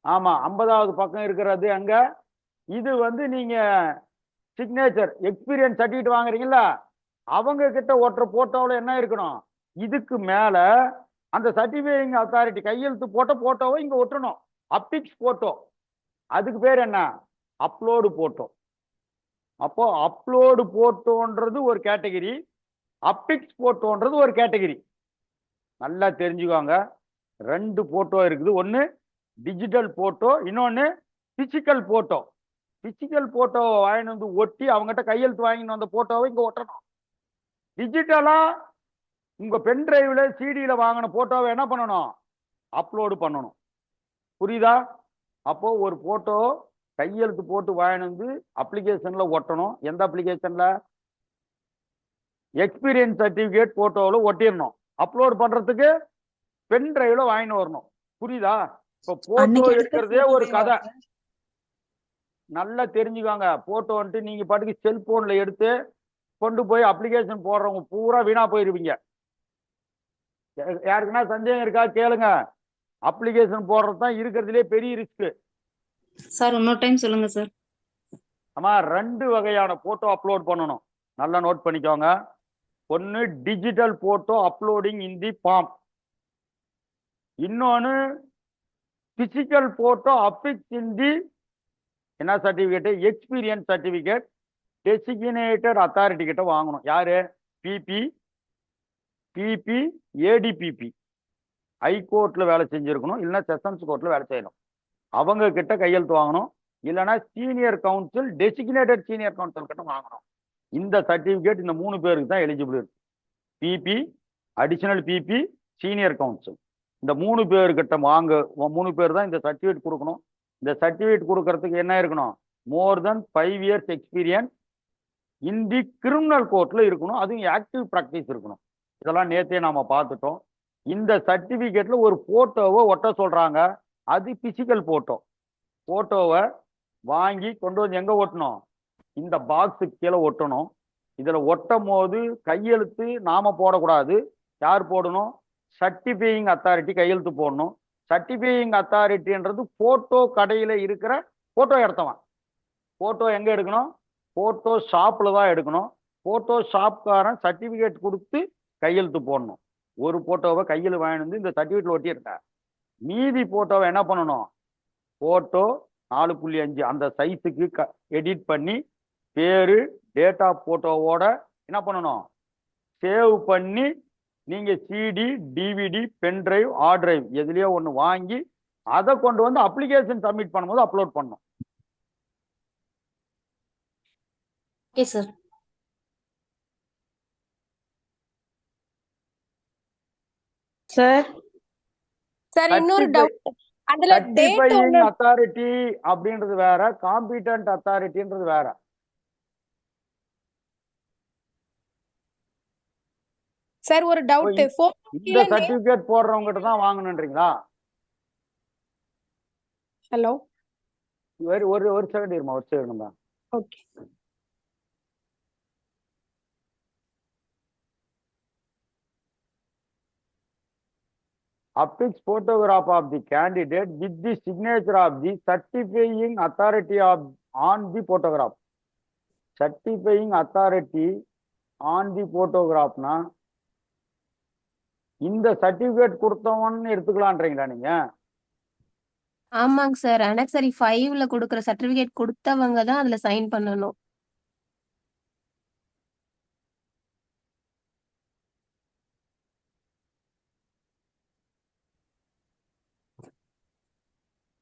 ஆமா, 50வது பக்கம் இருக்கிறது அங்க. இது வந்து நீங்க சிக்னேச்சர் எக்ஸ்பீரியன்ஸ் சர்டிபிகேட் வாங்குறீங்களா, அவங்க கிட்ட ஒட்டுற போட்டோவில் என்ன இருக்கணும்? இதுக்கு மேல அந்த சர்டிஃபையிங் அத்தாரிட்டி கையெழுத்து போட்ட போட்டோவை இங்க ஒட்டணும். அப்பிக்ஸ் போட்டோ அதுக்கு பேர் என்ன? Upload photo. அப்போ அப்லோடு போட்டோன்றது ஒரு கேட்டகரி, அப்பிக்ஸ் போட்டோன்றது ஒரு கேட்டகரி. நல்லா தெரிஞ்சுக்கோங்க. 2 போட்டோ இருக்குது. ஒன்னு டிஜிட்டல் போட்டோ, இன்னொன்னு பிசிக்கல் போட்டோ. பிசிக்கல் போட்டோவை வாங்கிட்டு வந்து ஒட்டி அவங்ககிட்ட கையெழுத்து வாங்கிட்டு வந்த போட்டோவை இங்க ஒட்டணும். டிஜிட்டலா உங்க பென் டிரைவ்ல சிடியில வாங்கின போட்டோவை என்ன பண்ணணும்? அப்லோடு பண்ணணும். புரியுதா? அப்போ ஒரு போட்டோ கையெழுத்து போட்டு வாங்கிட்டு வந்து அப்ளிகேஷன்ல ஒட்டணும். எந்த அப்ளிகேஷன்ல? எக்ஸ்பீரியன்ஸ் சர்டிபிகேட் போட்டோவில் ஒட்டிடணும். அப்லோட் பண்றதுக்கு பென் டிரைவ்ல வாங்கிட்டு வரணும். புரியுதா? இப்போ போட்டோ எடுக்கிறதே ஒரு கதை. நல்லா தெரிஞ்சுக்காங்க. போட்டோ வந்துட்டு நீங்க பாட்டுக்கு செல்போன்ல எடுத்து கொண்டு போய் அப்ளிகேஷன் போடுறவங்க பூரா வீணா போயிருவீங்க. யாருக்குன்னா சந்தேகம் இருக்கா கேளுங்க. அப்ளிகேஷன் போடுறது தான் இருக்கிறதுலே பெரிய ரிஸ்க். சார் இன்னொரு டைம் சொல்லுங்க சார். ஆமா, 2 வகையான போட்டோ அப்லோட் பண்ணணும். நல்லா நோட் பண்ணிக்கோங்க. ஒன்னு digital photo uploading in the form, இன்னொன்னு physical photo affix in the என்ன certificate? Experience certificate designated authority கிட்ட வாங்கணும். யாரு? பிபி, ஏடிபிபி. ஹைகோர்ட்ல வேலை செஞ்சிருக்கணும், இல்லைன்னா செஷன்ஸ் கோர்ட்ல வேலை செய்யணும். அவங்க கிட்ட கையெழுத்து வாங்கணும். இல்லைன்னா senior council, designated senior council கிட்ட வாங்கணும். இந்த சர்டிபிகேட் இந்த 3 பேருக்கு தான் எலிஜிபிள் இருக்கு. PP, additional PP, senior council. இந்த 3 பேர்கிட்ட 3 பேர் தான் இந்த சர்டிபிகேட் கொடுக்கணும். இந்த சர்டிபிகேட் கொடுக்கறதுக்கு என்ன இருக்கணும்? மோர் தென் 5 years experience in the criminal கோர்ட்ல இருக்கணும். அதுவும் ஆக்டிவ் பிராக்டிஸ் இருக்கணும். இதெல்லாம் நேத்தே நாம பார்த்துட்டோம். இந்த சர்டிபிகேட்ல ஒரு போட்டோவை ஒட்ட சொல்றாங்க. அது பிசிக்கல் போட்டோ. போட்டோவை வாங்கி கொண்டு வந்து எங்க ஒட்டணும்? இந்த பாக்ஸுக்கு கீழே ஒட்டணும். இதுல ஒட்டும் போது கையெழுத்து நாம போடக்கூடாது. யார் போடணும்? சர்டிஃபையிங் அத்தாரிட்டி கையெழுத்து போடணும். சர்டிஃபையிங் அத்தாரிட்டின்றது போட்டோ கடையில இருக்கிற போட்டோ எடுத்தவன். போட்டோ எங்க எடுக்கணும்? போட்டோ ஷாப்ல தான் எடுக்கணும். போட்டோ ஷாப்காரன் சர்டிபிகேட் கொடுத்து கையெழுத்து போடணும். ஒரு போட்டோவை கையில் வாங்கி வந்து இந்த சர்டிபிகேட்ல ஒட்டியிருக்க. மீதி போட்டோவை என்ன பண்ணணும்? போட்டோ 4.5 அந்த சைஸுக்கு எடிட் பண்ணி பேரு, டேட் ஆஃப் போட்டோவோட என்ன பண்ணணும்? சேவ் பண்ணி நீங்க CD, DVD, pen drive, hard drive எதுலயோ ஒன்று வாங்கி அதை கொண்டு வந்து அப்ளிகேஷன் சப்மிட் பண்ணும்போது அப்லோட் பண்ணணும். Okay sir. சார் சார் இன்னொரு டவுட். அதுல டேட் ஒன்னு அத்தாரிட்டி அப்படின்றது வேற, காம்பிடன்ட் அத்தாரிட்டின்றது வேற. சார் ஒரு டவுட். இந்த சர்டிபிகேட் போடுறவங்க கிட்ட தான் வாங்கணும்ன்றீங்களா? ஹலோ, ஒரு செகண்ட் இருமா, ஒரு second. Okay. Affix photograph of the candidate with the signature of the certifying authority on the photograph. Certifying authority on the photograph னா இந்த சர்டிபிகேட் கொடுத்தவன்னு எடுத்துக்கலான்றீங்களா நீங்க? ஆமாங்க சார். அனெக்சரி 5ல கொடுக்கிற சர்டிபிகேட் கொடுத்தவங்க தான் அதுல சைன் பண்ணணும்.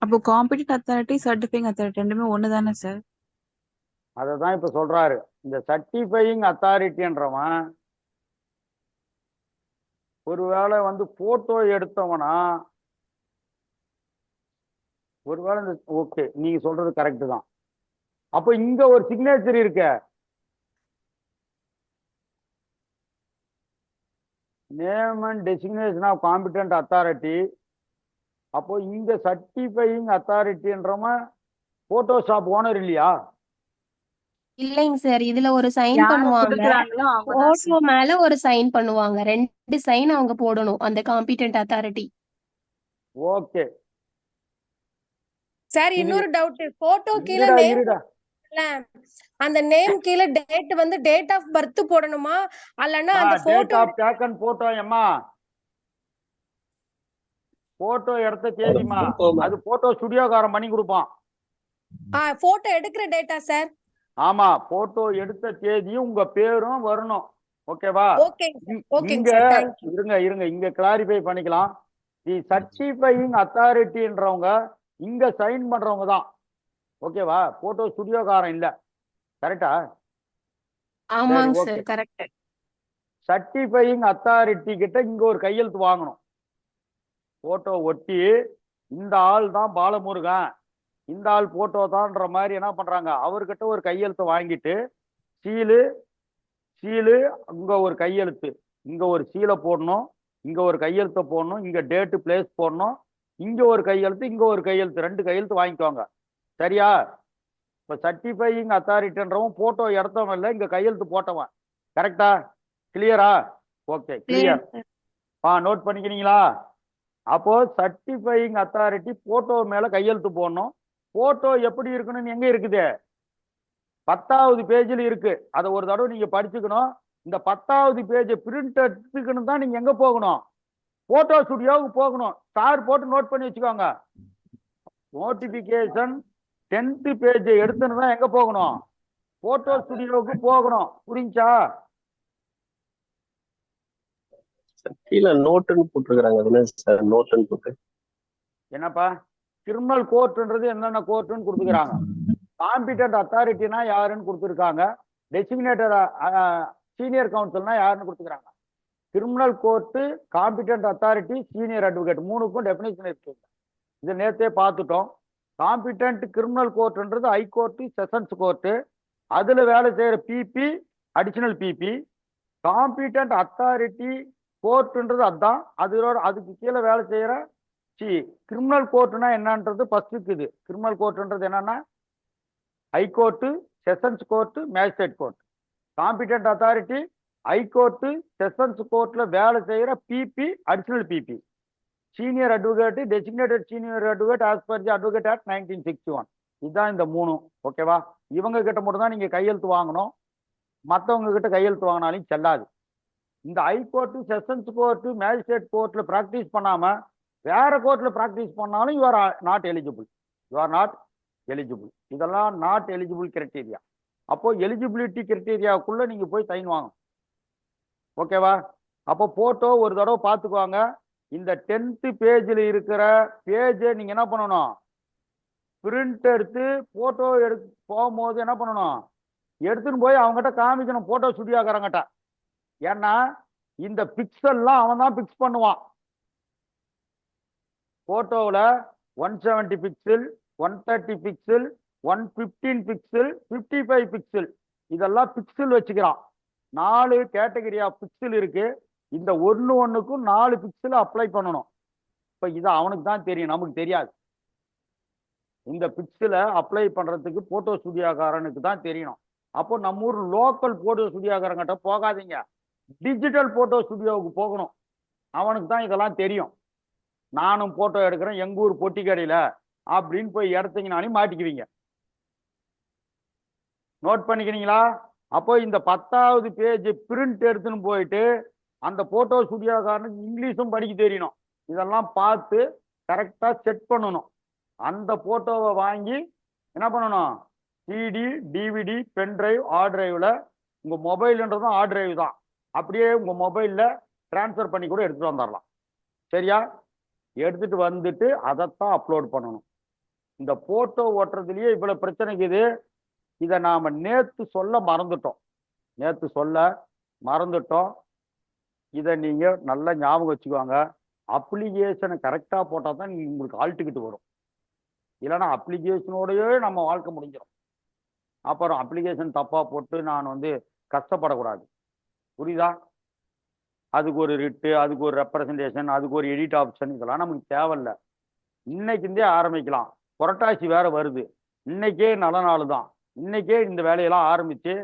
அப்போ காம்படிட் அத்தாரிட்டி, சர்டிஃபைங் அத்தாரிட்டி ரெண்டுமே ஒன்று தானே சார்? அதை தான் இப்போ சொல்றாரு. இந்த சர்டிஃபையிங் அத்தாரிட்டின்றவன் ஒருவேளை வந்து போட்டோ எடுத்தவனா, ஒருவேளை இந்த ஓகே நீங்க சொல்றது கரெக்ட் தான். அப்போ இங்க ஒரு சிக்னேச்சர் இருக்க, name and designation of competent authority. அப்போ இங்க சர்டிஃபையிங் அத்தாரிட்டின்றவன் போட்டோஷாப் ஓனர் இல்லையா? இல்லைங்க சார். இதுல ஒரு சைன் பண்ணுவாங்க, போட்டோ மேல ஒரு சைன் பண்ணுவாங்க. 2 சைன் அவங்க போடணும், அந்த காம்பிடன்ட் அத்தாரிட்டி. ஓகே சார் இன்னொரு டவுட். போட்டோ கீழ நேம், அந்த நேம் கீழ டேட் வந்து டேட் ஆஃப் பர்த் போடணுமா? அல்லனா அந்த photo date of taken photo. அம்மா போட்டோ எடுத்த தேதிமா, photo அது போட்டோ ஸ்டுடியோக்காரன் பண்ணி கொடுப்பான். போட்டோ எடுக்கிற டேட்டா சார். ஆமா, போட்டோ எடுத்த தேதியும் உங்க பேரும் வரணும். ஓகேவா? இங்க இருங்க இங்க கிளாரிஃபை பண்ணிக்கலாம். தி சர்டிஃபையிங் அத்தாரிட்டின்றவங்க இங்க சைன் பண்றவங்க தான். ஓகேவா? போட்டோ ஸ்டுடியோக்காரன் இல்ல. கரெக்டா? ஆமாங்க சார், கரெக்ட். சர்டிஃபையிங் அத்தாரிட்டி கிட்ட இங்க ஒரு கையெழுத்து வாங்கணும். போட்டோ ஒட்டி இந்த ஆள் தான் பாலமுருகன், இந்த ஆள் போட்டோ தான்ற மாதிரி என்ன பண்றாங்க, அவர்கிட்ட ஒரு கையெழுத்து வாங்கிட்டு சீலு அங்க ஒரு கையெழுத்து, இங்க ஒரு சீலை போடணும், இங்க ஒரு கையெழுத்தை போடணும், இங்க டேட்டு பிளேஸ் போடணும், இங்க ஒரு கையெழுத்து, இங்க ஒரு கையெழுத்து, 2 கையெழுத்து வாங்கிக்குவாங்க. சரியா? இப்ப சர்டிஃபையிங் அத்தாரிட்டின்றவன் போட்டோ எடுத்தவன் இல்லை, இங்க கையெழுத்து போட்டவன். கரெக்டா? கிளியரா? Okay, clear. நோட் பண்ணிக்கிறீங்களா? அப்போ சர்டிஃபையிங் அத்தாரிட்டி போட்டோ மேல கையெழுத்து போடணும். போட்டோ எப்படி இருக்கணும்னு எங்க இருக்குது? 10வது பேஜில் இருக்கு. அதை ஒரு தடவை நீங்க படிச்சுக்கணும். இந்த 10வது பேஜ் பிரிண்ட் எடுத்துக்கணும் தான் நீங்க எங்க போகணும்? போட்டோ ஸ்டுடியோவுக்கு போகணும். ஸ்டார் போட்டு நோட் பண்ணி வச்சுக்கோங்க. நோட்டிபிகேஷன் 10th பேஜ் எடுத்துன்னு தான் எங்க போகணும்? போட்டோ ஸ்டுடியோவுக்கு போகணும். புரிஞ்சா? கீழே நோட்டுன்னு போட்டுருக்காங்க. அது என்ன சார் நோட்டுன்னு போட்டு? என்னப்பா, கிரிமினல் கோர்ட்ன்றது என்னென்ன கோர்ட்டுன்னு கொடுத்துக்கிறாங்க. காம்பிடன்ட் அத்தாரிட்டினா யாருன்னு கொடுத்துருக்காங்க. டெசிக்னேட்டட் சீனியர் கவுன்சில்னா யாருன்னு கொடுத்துக்கிறாங்க. Criminal court, competent authority, senior advocate, 3க்கும் டெஃபினேஷன் இருக்கு. இதை நேற்றே பார்த்துட்டோம். காம்பிடன்ட் கிரிமினல் கோர்ட்ன்றது ஹைகோர்ட்டு, செஷன்ஸ் கோர்ட்டு. அதுல வேலை செய்யற PP, additional PP. Competent authority கோர்ட்ன்றது அதுதான். அதுக்கு கீழே வேலை செய்யற கிரிமினல் கோர்ட்னா என்னன்றது ஃபர்ஸ்ட் இருக்குது. கிரிமினல் கோர்ட்ன்றது என்னன்னா high court, sessions court, magistrate court. Competent authority high court, sessions கோர்ட்ல வேலை செய்யற PP, additional PP. Senior advocate, designated senior advocate as per the advocate act 1961. இதுதான் இந்த 3. ஓகேவா? இவங்க கிட்ட மட்டும் தான் நீங்க கையெழுத்து வாங்கணும். மற்றவங்க கிட்ட கையெழுத்து வாங்கினாலும் செல்லாது. இந்த ஹைகோர்ட்டு, செஷன்ஸ் கோர்ட்டு, மேஜிஸ்ட்ரேட் கோர்ட்ல பிராக்டிஸ் பண்ணாம வேற கோர்ட்ல பிராக்டிஸ் பண்ணாலும் you are not eligible. You are not eligible. இதெல்லாம் நாட் எலிஜிபிள் கிரைட்டீரியா. அப்போ எலிஜிபிலிட்டி கிரைட்டீரியாவுக்குள்ள நீங்க போய் சைன் வாங்கணும். ஓகேவா? அப்போ போட்டோ ஒரு தடவை பார்த்துக்குவாங்க. இந்த 10th பேஜில் இருக்கிற பேஜை நீங்க என்ன பண்ணணும்? பிரிண்ட் எடுத்து போட்டோ எடுத்து போகும்போது என்ன பண்ணணும்? எடுத்துன்னு போய் அவங்ககிட்ட காமிக்கணும், போட்டோ ஸ்டுடியோக்காரங்கிட்ட. ஏன்னா இந்த பிக்சல்லாம் அவன் தான் பிக்ஸ் பண்ணுவான். போட்டோவில் 170 பிக்சல், 130 பிக்சல், 115 பிக்சல், 55 பிக்சல், இதெல்லாம் பிக்சல் வச்சுக்கிறான். 4 கேட்டகரி ஆஃப் பிக்சல் இருக்கு. இந்த ஒண்ணுக்கும் 4 பிக்சல் அப்ளை பண்ணணும். இப்ப இது அவனுக்கு தான் தெரியும், நமக்கு தெரியாது. இந்த பிக்சலை அப்ளை பண்றதுக்கு போட்டோ ஸ்டுடியோக்காரனுக்கு தான் தெரியணும். அப்போ நம்ம ஊர் லோக்கல் போட்டோ ஸ்டுடியோக்காரங்கிட்ட போகாதீங்க, டிஜிட்டல் போட்டோ ஸ்டுடியோவுக்கு போகணும். அவனுக்கு தான் இதெல்லாம் தெரியும். நானும் போட்டோ எடுக்கிறேன் எங்க ஊர் பொட்டி கடையில அப்படின்னு போய் எடுத்தீங்கனாலும் மாட்டிக்குவீங்க. நோட் பண்ணிக்கிறீங்களா? அப்போ இந்த 10வது பேஜ் பிரிண்ட் எடுத்துன்னு போயிட்டு அந்த போட்டோ ஸ்டுடியோக்காரனுக்கு இங்கிலீஷும் படிக்க தெரியணும். இதெல்லாம் பார்த்து கரெக்டா செட் பண்ணணும். அந்த போட்டோவை வாங்கி என்ன பண்ணணும்? CD, DVD, pen drive, or டிரைவ்ல, உங்க மொபைல்ன்றதும் ஆர் டிரைவ் தான், அப்படியே உங்க மொபைல்ல டிரான்ஸ்ஃபர் பண்ணி கூட எடுத்துட்டு வந்துடலாம். சரியா? எடுத்துட்டு வந்துட்டு அதைத்தான் அப்லோட் பண்ணணும். இந்த போட்டோ ஓட்டுறதுலயே இவ்வளவு பிரச்சனைக்கு இது. இதை நாம நேத்து சொல்ல மறந்துட்டோம். இதை நீங்க நல்லா ஞாபகம் வச்சுக்குவாங்க. அப்ளிகேஷனை கரெக்டா போட்டா தான் உங்களுக்கு ஆல் டிக்கெட் வரும். இல்லைன்னா அப்ளிகேஷனோடயே நம்ம வாழ்க்கை முடிஞ்சிடும். அப்புறம் அப்ளிகேஷன் தப்பா போட்டு நான் கஷ்டப்படக்கூடாது. புரியுதா? அதுக்கு ஒரு ரிட்டு, அதுக்கு ஒரு ரெப்ரசன்டேஷன், அதுக்கு ஒரு எடிட் ஆப்ஷன், இதெல்லாம் நமக்கு தேவையில்லை. இன்னைக்குந்தே ஆரம்பிக்கலாம். புரட்டாசி வேற வருது. இன்னைக்கே நல்ல நாள் தான். இன்னைக்கே இந்த வேலையெல்லாம் ஆரம்பிச்சு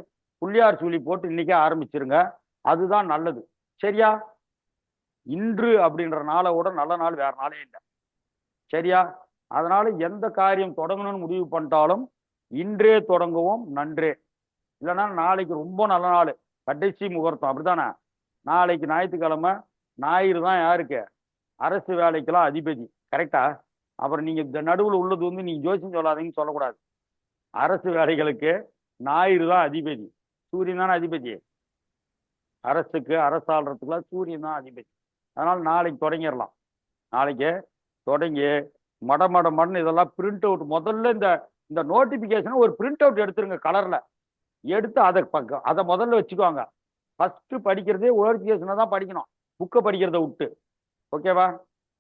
புள்ளியார் சூழி போட்டு இன்னைக்கே ஆரம்பிச்சிருங்க. அதுதான் நல்லது. சரியா? இன்று அப்படின்ற நாளை விட நல்ல நாள் வேற நாளே இல்லை. சரியா? அதனால எந்த காரியம் தொடங்கணும்னு முடிவு பண்ணிட்டாலும் இன்றே தொடங்குவோம், நன்றே. இல்லைன்னா நாளைக்கு ரொம்ப நல்ல நாள், கடைசி முகூர்த்தம், அப்படித்தானே? நாளைக்கு ஞாயிற்றுக்கிழமை, ஞாயிறு தான் யாருக்கு? அரசு வேலைக்கெல்லாம் அதிபதி. கரெக்டா? அப்புறம் நீங்க இந்த நடுவில் உள்ளது வந்து நீங்க ஜோசியம் சொல்லாதீங்கன்னு சொல்லக்கூடாது. அரசு வேலைகளுக்கு ஞாயிறு தான் அதிபதி. சூரியன் தானே அதிபதி. அரசுக்கு அரசாள்றதுக்குலாம் சூரியன் தான் அதிபதி. அதனால நாளைக்கு தொடங்கிடலாம். நாளைக்கு தொடங்கி மடன்னு இதெல்லாம் பிரிண்ட் அவுட் முதல்ல இந்த நோட்டிபிகேஷன் ஒரு பிரிண்ட் அவுட் எடுத்துருங்க கலர்ல. எடுத்து அதை முதல்ல வச்சுக்குவாங்க. ஃபர்ஸ்ட் படிக்கிறதே நோட்டிபிகேஷனை தான் படிக்கணும், புக்கை படிக்கிறத விட்டு. ஓகேவா?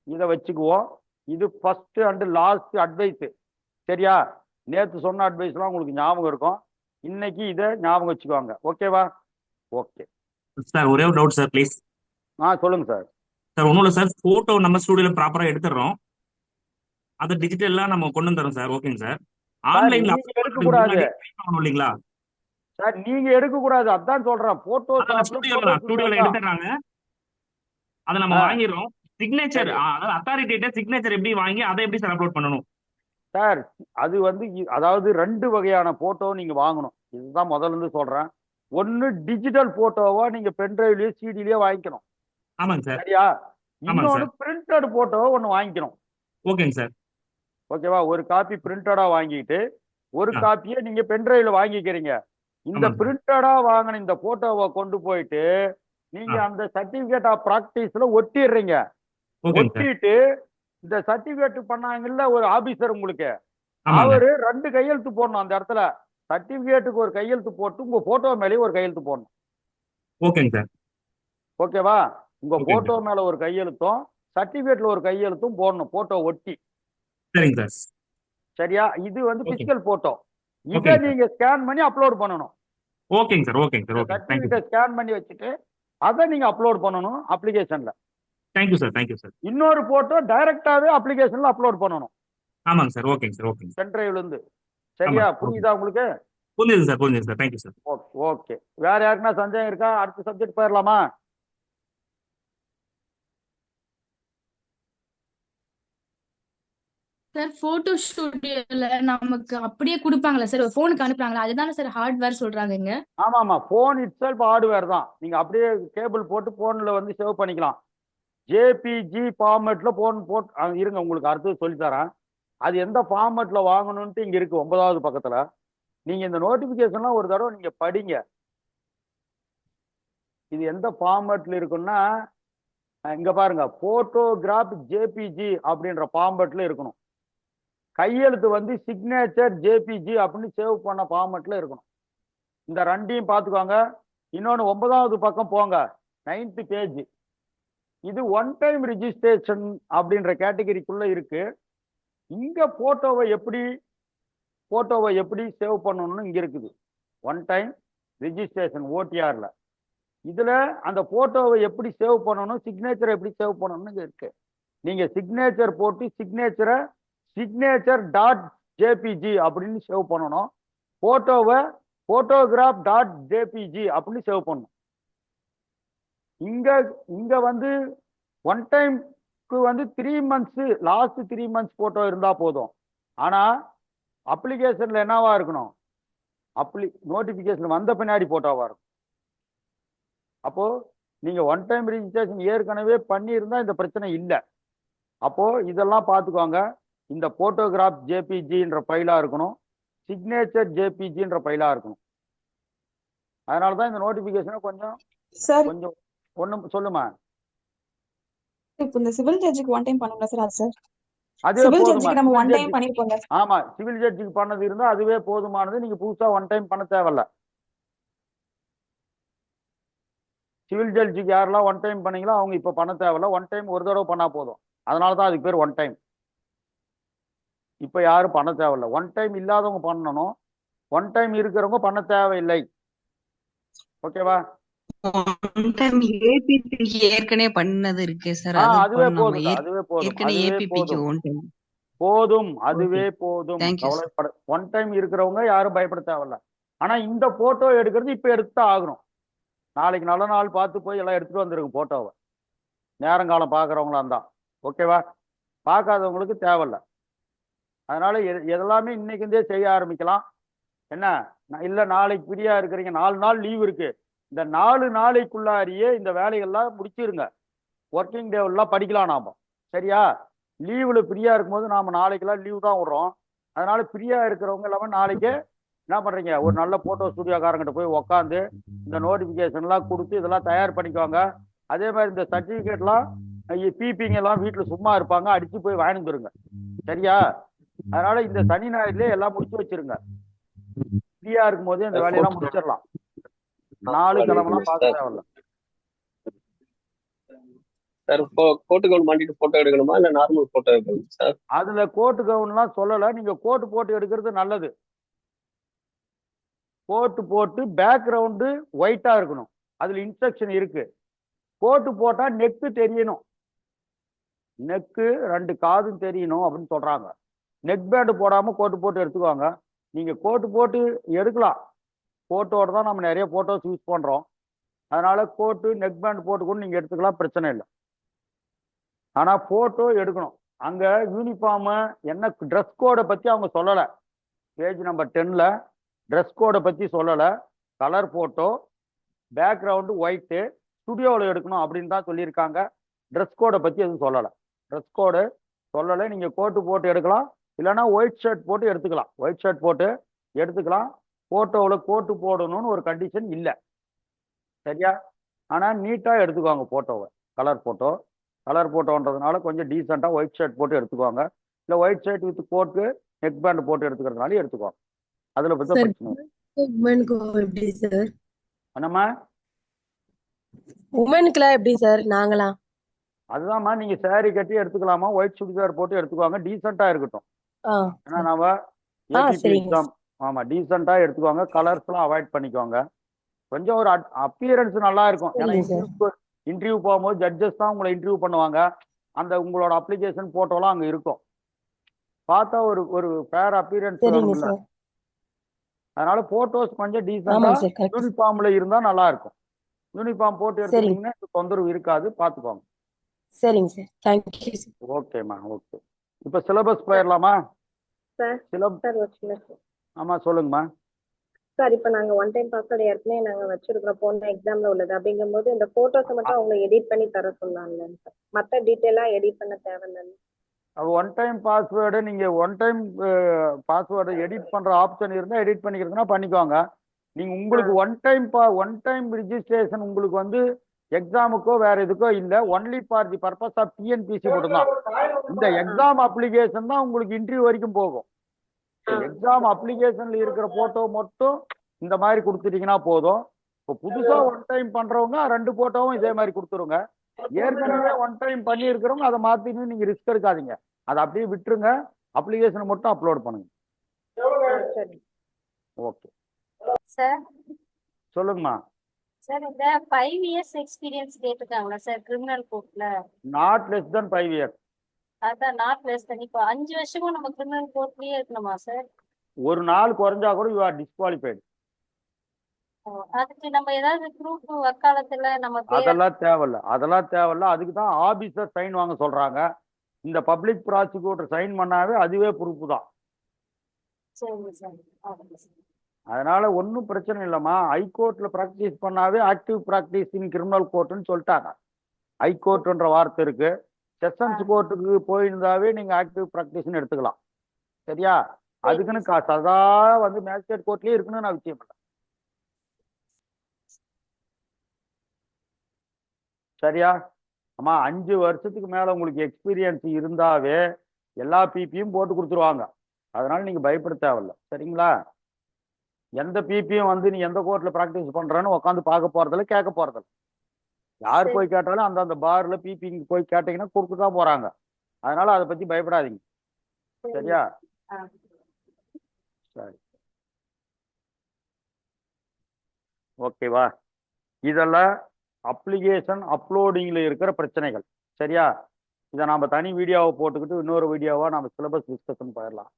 இதை வச்சுக்குவோம். இது ஃபர்ஸ்ட் அண்ட் லாஸ்ட் அட்வைஸ். சரியா? நேற்று சொன்ன அட்வைஸ்லாம் உங்களுக்கு ஞாபகம் இருக்கும். இன்னைக்கு இதை ஞாபகம் வச்சுக்குவாங்க. ஓகேவா? ஓகே சார் ஒரே ஒரு டவுட் சார் ப்ளீஸ். சொல்லுங்க சார். சார் ஒன்றும் இல்லை சார், ஃபோட்டோ நம்ம ஸ்டூடியோவில் ப்ராப்பராக எடுத்துடுறோம், அதை டிஜிட்டலாக நம்ம கொண்டு வந்துடுறோம் சார். ஓகேங்க சார். ஆன்லைனில் நீங்க எடுக்கக்கூடாது இல்லைங்களா சார், நீங்க எடுக்கக்கூடாது. அதான் சொல்றேன். போட்டோ ஸ்டூடியோவில் எடுத்துடுறாங்க, அதை நம்ம வாங்கிடுறோம். சிக்னேச்சர் அதாவது அத்தாரிட்டிட்ட சிக்னேச்சர் எப்படி வாங்கி அதை எப்படி சார் அப்லோட் பண்ணணும்? சார் அது வந்து அதாவது 2 வகையான போட்டோ நீங்க வாங்கணும். இதுதான் முதல்ல இருந்து சொல்றேன். ஒன்னு டிஜிட்டல் போட்டோவா நீங்க பென்டிரைவ்லயோ சிடிலயோ வாங்கிக்கணும். ஆமாங்க சார். சரியா? ஆமாங்க இன்னொன்னு சார். பிரிண்டட் போட்டோவை ஒன்னு வாங்கிக்கணும். ஓகேங்க சார். ஓகேவா? ஒரு காப்பி பிரிண்டடா வாங்கிட்டு ஒரு காப்பியை நீங்க பென்டிரைவ்ல வாங்கிக்கிறீங்க. இந்த ஆமாங்க சார். பிரிண்டடா வாங்கின இந்த போட்டோவை கொண்டு போயிட்டு நீங்க அந்த சர்டிபிகேட் ஆஃப் பிராக்டிஸ்ல ஒட்டிடுறீங்க. ஓகேங்க சார். ஒட்டிட்டு இந்த சர்டிபிகேட் பண்ணாங்கல்ல ஒரு ஆபீசர், உங்களுக்கு ஆமாங்க அவரு 2 கையெழுத்து போடணும். அந்த இடத்துல சர்டிபிகேட்டுக்கு ஒரு கையெழுத்து போட்டு உங்க போட்டோ மேலேயே ஒரு கையெழுத்து போடணும். ஓகேங்க சார். ஓகேவா? உங்க ஓகேங்க போட்டோ மேல ஒரு கையெழுத்தும் சர்டிபிகேட்ல ஒரு கையெழுத்தும் போடணும், போட்டோ ஒட்டி. சரிங்க சார். சரியா? இது வந்து ஓகே. Physical photo. இதை ஓகேங்க சார். நீங்க ஸ்கேன் பண்ணி அப்லோட் பண்ணணும். ஓகேங்க சார். ஓகேங்க சார். ஓகே. தேங்க்யூ சர்டிபிகேட்டை ஸ்கேன் பண்ணி வச்சுட்டு அதை நீங்க அப்லோட் பண்ணணும் அப்ளிகேஷன்ல. Thank you sir. Thank you sir. இன்னொரு போட்டோ டைரக்டாவே அப்ளிகேஷன்ல அப்லோட் பண்ணணும் ஆமாங்க சார். ஓகேங்க சார். ஓகேங்க சார். பென்டிரைவ்ல இருந்து. சரியா? ஆமாம். புரியுதா உங்களுக்கு? புரிஞ்சுது சார், புரிஞ்சுது sir. Thank you sir. Okay okay. வேற யாருக்குன்னா சந்தேகம் இருக்கா? அடுத்த சப்ஜெக்ட் போயிடலாமா? சார் போட்டோ ஸ்டுடியோல நமக்கு அப்படியே கொடுப்பாங்களா சார்? போனுக்கு அனுப்புறாங்களா? அதுதானே சார் ஹார்ட்வேர் சொல்றாங்க இங்க? ஆமா போன் இட் செல்ஃப் ஹார்ட்வேர் தான். நீங்க அப்படியே கேபிள் போட்டு போன்ல வந்து சேவ் பண்ணிக்கலாம். ஜேபிஜி ஃபார்மேட்ல போட்டு இருங்க, உங்களுக்கு அடுத்தது சொல்லி தரேன். அது எந்த ஃபார்மேட்ல வாங்கணும்ட்டு இங்க இருக்கு 9வது பக்கத்துல. நீங்க இந்த நோட்டிபிகேஷன்லாம் ஒரு தடவை நீங்க படிங்க. இது எந்த ஃபார்மேட்ல இருக்குன்னா இங்க பாருங்க, போட்டோகிராஃப் ஜேபிஜி அப்படின்ற ஃபார்மேட்ல இருக்கணும். கையெழுத்து வந்து சிக்னேச்சர் ஜேபிஜி அப்படின்னு சேவ் பண்ண ஃபார்மேட்ல இருக்கணும். இந்த 2ஐயும் பார்த்துக்கோங்க. இன்னொன்று 9வது பக்கம் போங்க, 9th பேஜ். இது ஒன் டைம் ரிஜிஸ்ட்ரேஷன் அப்படின்ற கேட்டகரிக்குள்ள இருக்கு. இங்க போட்டோவை எப்படி சேவ் பண்ணணும்னு இங்க இருக்குது. ஒன் டைம் ரிஜிஸ்ட்ரேஷன் ஓடிஆர்ல. இதுல அந்த போட்டோவை எப்படி சேவ் பண்ணணும், சிக்னேச்சரை எப்படி சேவ் பண்ணணும்னு இங்க இருக்கு. நீங்க சிக்னேச்சர் போட்டு சிக்னேச்சர் டாட் ஜேபிஜி அப்படின்னு சேவ் பண்ணணும். போட்டோவை போட்டோகிராஃப் டாட் ஜேபிஜி அப்படின்னு சேவ் பண்ணணும். இங்க வந்து ஒன் டைம்க்கு வந்து 3 months லாஸ்ட் 3 months போட்டோ இருந்தா போதும். ஆனா அப்ளிகேஷன்ல என்னவா இருக்கணும்? நோட்டிபிகேஷன் வந்த பின்னாடி போட்டோவா இருக்கும். அப்போ நீங்க ஒன் டைம் ரிஜிஸ்ட்ரேஷன் ஏற்கனவே பண்ணியிருந்தா இந்த பிரச்சனை இல்லை. அப்போ இதெல்லாம் பார்த்துக்கோங்க. இந்த போட்டோகிராஃப் ஜேபிஜின்ற ஃபைலா இருக்கணும், சிக்னேச்சர் ஜேபிஜின்ற ஃபைலா இருக்கணும். அதனாலதான் இந்த நோட்டிபிகேஷனை கொஞ்சம் ஒண்ணு சொல்லுமா. இப்போ இந்த சிவில் ஜட்ஜுக்கு ஒன் டைம் பண்ணல சார். அது சார் அதே சிவில் போதுமா? ஜட்ஜுக்கு நம்ம ஒன் டைம் பண்ணிருப்போங்க. ஆமா, சிவில் ஜட்ஜுக்கு பண்ணது இருந்தா அதுவே போதுமானது. நீங்க புதுசா ஒன் டைம் பண்ண தேவையில்ல. சிவில் ஜட்ஜுக்கு யாரெல்லாம் ஒன் டைம் பண்ணீங்களோ அவங்க இப்ப பண்ண தேவையில்ல. ஒன் டைம் ஒரு தடவை பண்ணா போதும். அதனாலதான் அதுக்கு பேர் ஒன் டைம். இப்ப யாரும் பண்ண தேவையில்ல. ஒன் டைம் இல்லாதவங்க பண்ணணும், ஒன் டைம் இருக்கிறவங்க பண்ண தேவையில்லை. ஓகேவா? ஏற்கனவே பண்ணது இருக்கு சார். அதுவே போதும், அதுவே போதும், அதுவே போதும். கவலைப்பட ஒன் டைம் இருக்கிறவங்க யாரும் பயப்பட தேவையில்ல. ஆனா இந்த போட்டோ எடுக்கிறது இப்ப எடுத்து ஆகணும். நாளைக்கு நல்ல நாள் பார்த்து போய் எல்லாம் எடுத்துட்டு வந்துருங்க போட்டோவை, நேரங்காலம் பார்க்குறவங்களா இருந்தா. ஓகேவா? பார்க்காதவங்களுக்கு தேவையில்ல. அதனால எதெல்லாமே இன்னைக்குந்தே செய்ய ஆரம்பிக்கலாம். என்ன இல்லை நாளைக்கு ஃப்ரீயா இருக்கிறீங்க, 4 நாள் லீவ் இருக்கு, இந்த 4 நாளைக்குள்ளாரியே இந்த வேலைகள்லாம் முடிச்சிருங்க. ஒர்க்கிங் டேவெல்லாம் படிக்கலாம் நாம. சரியா? லீவில் ஃப்ரீயாக இருக்கும்போது நாம் நாளைக்கெல்லாம் லீவ் தான் விடுறோம். அதனால ஃப்ரீயாக இருக்கிறவங்க எல்லாமே நாளைக்கு என்ன பண்ணுறீங்க, ஒரு நல்ல ஃபோட்டோ ஸ்டுடியோக்காரங்கிட்ட போய் உக்காந்து இந்த நோட்டிஃபிகேஷன்லாம் கொடுத்து இதெல்லாம் தயார் பண்ணிக்குவாங்க. அதே மாதிரி இந்த சர்டிஃபிகேட்லாம் பிபிங்க எல்லாம் வீட்டில் சும்மா இருப்பாங்க, அடித்து போய் வாங்கிட்டு வந்துருங்க. சரியா? அதனால இந்த சனி ஞாயிறுலேயே எல்லாம் முடிச்சு வச்சிருங்க. ஃப்ரீயாக இருக்கும் போதே இந்த வேலையெல்லாம் முடிச்சிடலாம். 4 கிழமெல்லாம் பார்க்க தேவையில்ல. சார் கோட்டு கவுன் மாட்டிட்டு போட்டோ எடுக்கணுமா இல்ல நார்மல் போட்டோ எடுக்கணும் சார்? அதுல கோட்டு கவுன்லாம் சொல்லல, நீங்க கோட்டு போட்டு எடுக்கிறது நல்லது. கோட்டு போட்டு பேக்ரவுண்டு ஒயிட்டா இருக்கணும், அதுல இன்ஸ்ட்ரக்ஷன் இருக்கு. கோட்டு போட்டா நெக்கு தெரியணும், நெக்கு 2 காதும் தெரியணும் அப்படின்னு சொல்றாங்க. நெக் பேண்டு போடாம கோட்டு போட்டு எடுத்துக்குவாங்க. நீங்க கோட்டு போட்டு எடுக்கலாம், கோட்டோட தான் நம்ம நிறைய போட்டோஸ் யூஸ் பண்றோம். அதனால கோட்டு நெக் பேண்ட் போட்டு கூட நீங்க எடுத்துக்கலாம், பிரச்சனை இல்லை. ஆனா போட்டோ எடுக்கணும். அங்க யூனிஃபார்ம் என்ன ட்ரெஸ் கோடை பத்தி அவங்க சொல்லல. பேஜ் நம்பர் 10ல ட்ரெஸ் கோடை பத்தி சொல்லல. கலர் போட்டோ, பேக்ரவுண்டு ஒயிட்டு, ஸ்டுடியோவில் எடுக்கணும் அப்படின்னு தான் சொல்லியிருக்காங்க. ட்ரெஸ் கோடை பத்தி எதுவும் சொல்லலை. ட்ரெஸ் கோடு சொல்லலை. நீங்க கோட்டு போட்டு எடுக்கலாம், இல்லைன்னா ஒயிட் ஷர்ட் போட்டு எடுத்துக்கலாம். ஒயிட் ஷர்ட் போட்டு எடுத்துக்கலாம். போட்டோவில் கோட்டு போடணும்னு ஒரு கண்டிஷன் இல்லை. சரியா? ஆனால் நீட்டாக எடுத்துக்குவாங்க போட்டோவை. கலர் போட்டோன்றதுனால கொஞ்சம் டீசெண்டாக ஒயிட் ஷர்ட் போட்டு எடுத்துக்குவாங்க. இல்லை white shirt with coat neck pant போட்டு எடுத்துக்கிறதுனால எடுத்துக்குவாங்க. அதில் பற்றி பிரச்சனை எப்படி சார்? என்னம்மா? உமனுக்குலாம் எப்படி சார்? நாங்களாம் அதுதான்மா, நீங்கள் சேரீ கட்டி எடுத்துக்கலாமா, ஒயிட் சுடிதார் போட்டு எடுத்துக்குவாங்க, டீசெண்டாக இருக்கட்டும். ஏன்னா நம்ம ஏபிபி எக்ஸாம். ஆமாம், டீசெண்டாக எடுத்துக்குவாங்க. கலர்ஸ்லாம் அவாய்ட் பண்ணிக்குவாங்க. கொஞ்சம் ஒரு அப்பியரன்ஸ் நல்லா இருக்கும். ஏன்னா இன்டர்வியூ போகும்போது ஜட்ஜஸ் தான் உங்களை இன்டர்வியூ பண்ணுவாங்க. அந்த உங்களோட அப்ளிகேஷன் போட்டோலாம் அங்கே இருக்கும். பார்த்தா ஒரு ஃபேர் அப்பியரன்ஸ் வேணும்ல. அதனால போட்டோஸ் கொஞ்சம் டீசெண்டா யூனிஃபார்ம்ல இருந்தா நல்லா இருக்கும். யூனிஃபார்ம் போட்டு எடுத்தீங்கன்னா தொந்தரவு இருக்காது, பார்த்துக்கோங்க. சரிங்க சார், தேங்க்யூ சார். ஓகேம்மா, ஓகே. இப்போ சிலபஸ் போயிடலாமா? சார் ஆமா, சொல்லுங்கம்மா. சார், இப்போ நாங்க ஒன் டைம் பாஸ்வேர்டு ஏற்கனவே நாங்க வச்சிருக்கிறோம் போன எக்ஸாம்ல உள்ளது. அப்படிங்கும்போது இந்த போட்டோஸை மட்டும் அவங்க எடிட் பண்ணி தர சொல்லலாம்ல சார்? மற்ற டீட்டெயிலா எடிட் பண்ண தேவையில்ல. ஒன் டைம் பாஸ்வேர்டு நீங்கள் ஒன் டைம் பாஸ்வேர்டு எடிட் பண்ணுற ஆப்ஷன் இருந்தால் எடிட் பண்ணிக்கிறதுனா பண்ணிக்கோங்க. நீங்கள் உங்களுக்கு ஒன் டைம் ரிஜிஸ்ட்ரேஷன் உங்களுக்கு வந்து எக்ஸாமுக்கோ வேற எதுக்கோ இல்லை, only for the purpose of TNPSC மட்டும்தான். இந்த எக்ஸாம் அப்ளிகேஷன் தான் உங்களுக்கு இன்டர்வியூ வரைக்கும் போகும். எக்ஸாம் அப்ளிகேஷன்ல இருக்கிற போட்டோ மட்டும் இந்த மாதிரி கொடுத்துட்டீங்கன்னா போதும். இப்போ புதுசாக ஒன் டைம் பண்ணுறவங்க 2 போட்டோவும் இதே மாதிரி கொடுத்துருங்க. ஏற்கனவே ஒன் டைம் பண்ணி இருக்கிறவங்க அதை மாற்றின்னு நீங்கள் ரிஸ்க் எடுக்காதீங்க, அதை அப்படியே விட்டுருங்க. அப்ளிகேஷனை மட்டும் அப்லோட் பண்ணுங்க. ஓகே சார், சொல்லுங்கம்மா. சார் இந்த 5 years எக்ஸ்பீரியன்ஸ் கேட்டிருக்காங்களா சார் கிரிமினல் கோர்ட்ல? Not less than 5 years. அதான் நாட் லெஸ் தென். இப்போ 5 வருஷமும் நம்ம கிரிமினல் கோர்ட்லயே இருக்கணுமா சார்? ஒரு நாள் குறைஞ்சா கூட யூ ஆர் டிஸ்குவாலிஃபைடு. அதுக்கு நம்ம ஏதாவது ப்ரூஃப் வக்காலத்துல நம்ம அதெல்லாம் தேவையில்ல. அதுக்கு தான் ஆபீசர் சைன் வாங்க சொல்றாங்க. இந்த பப்ளிக் ப்ராசிக்யூட்டர் சைன் பண்ணாவே அதுவே ப்ரூஃப் தான். சரி சார். அதனால ஒன்றும் பிரச்சனை இல்லைம்மா. ஹைகோர்ட்ல ப்ராக்டிஸ் பண்ணாவே ஆக்டிவ் ப்ராக்டிஸ் இன் கிரிமினல் கோர்ட்டுன்னு சொல்லிட்டாங்க. ஹைகோர்ட்ன்ற வார்த்தை இருக்கு. செஷன்ஸ் கோர்ட்டுக்கு போயிருந்தாவே நீங்க ஆக்டிவ் ப்ராக்டிஸ்ன்னு எடுத்துக்கலாம். சரியா? அதுக்குன்னு சதா வந்து மேஜிஸ்ட்ரேட் கோர்ட்லயே இருக்குன்னு நான் விஷயம் இல்லை. சரியா? ஆமா, 5 வருஷத்துக்கு மேல உங்களுக்கு எக்ஸ்பீரியன்ஸ் இருந்தாவே எல்லா பிபியும் போட்டு கொடுத்துருவாங்க. அதனால நீங்க பயப்பட தேவையில்ல. சரிங்களா? எந்த பிபியும் வந்து நீ எந்த கோர்ட்ல ப்ராக்டிஸ் பண்றன்னு உட்காந்து பார்க்க போறதில்ல, கேட்க போறதில்ல. யார் போய் கேட்டாலும் அந்த பார்ல பிபிங்க போய் கேட்டீங்கன்னா கொடுத்து தான் போறாங்க. அதனால அதை பத்தி பயப்படாதீங்க. சரியா? சரி, ஓகேவா? இதெல்லாம் அப்ளிகேஷன் அப்லோடிங்ல இருக்கிற பிரச்சனைகள். சரியா? இதை நாம தனி வீடியோவை போட்டுக்கிட்டு இன்னொரு வீடியோவா நம்ம சிலபஸ் டிஸ்கஷன் போயிடலாம்.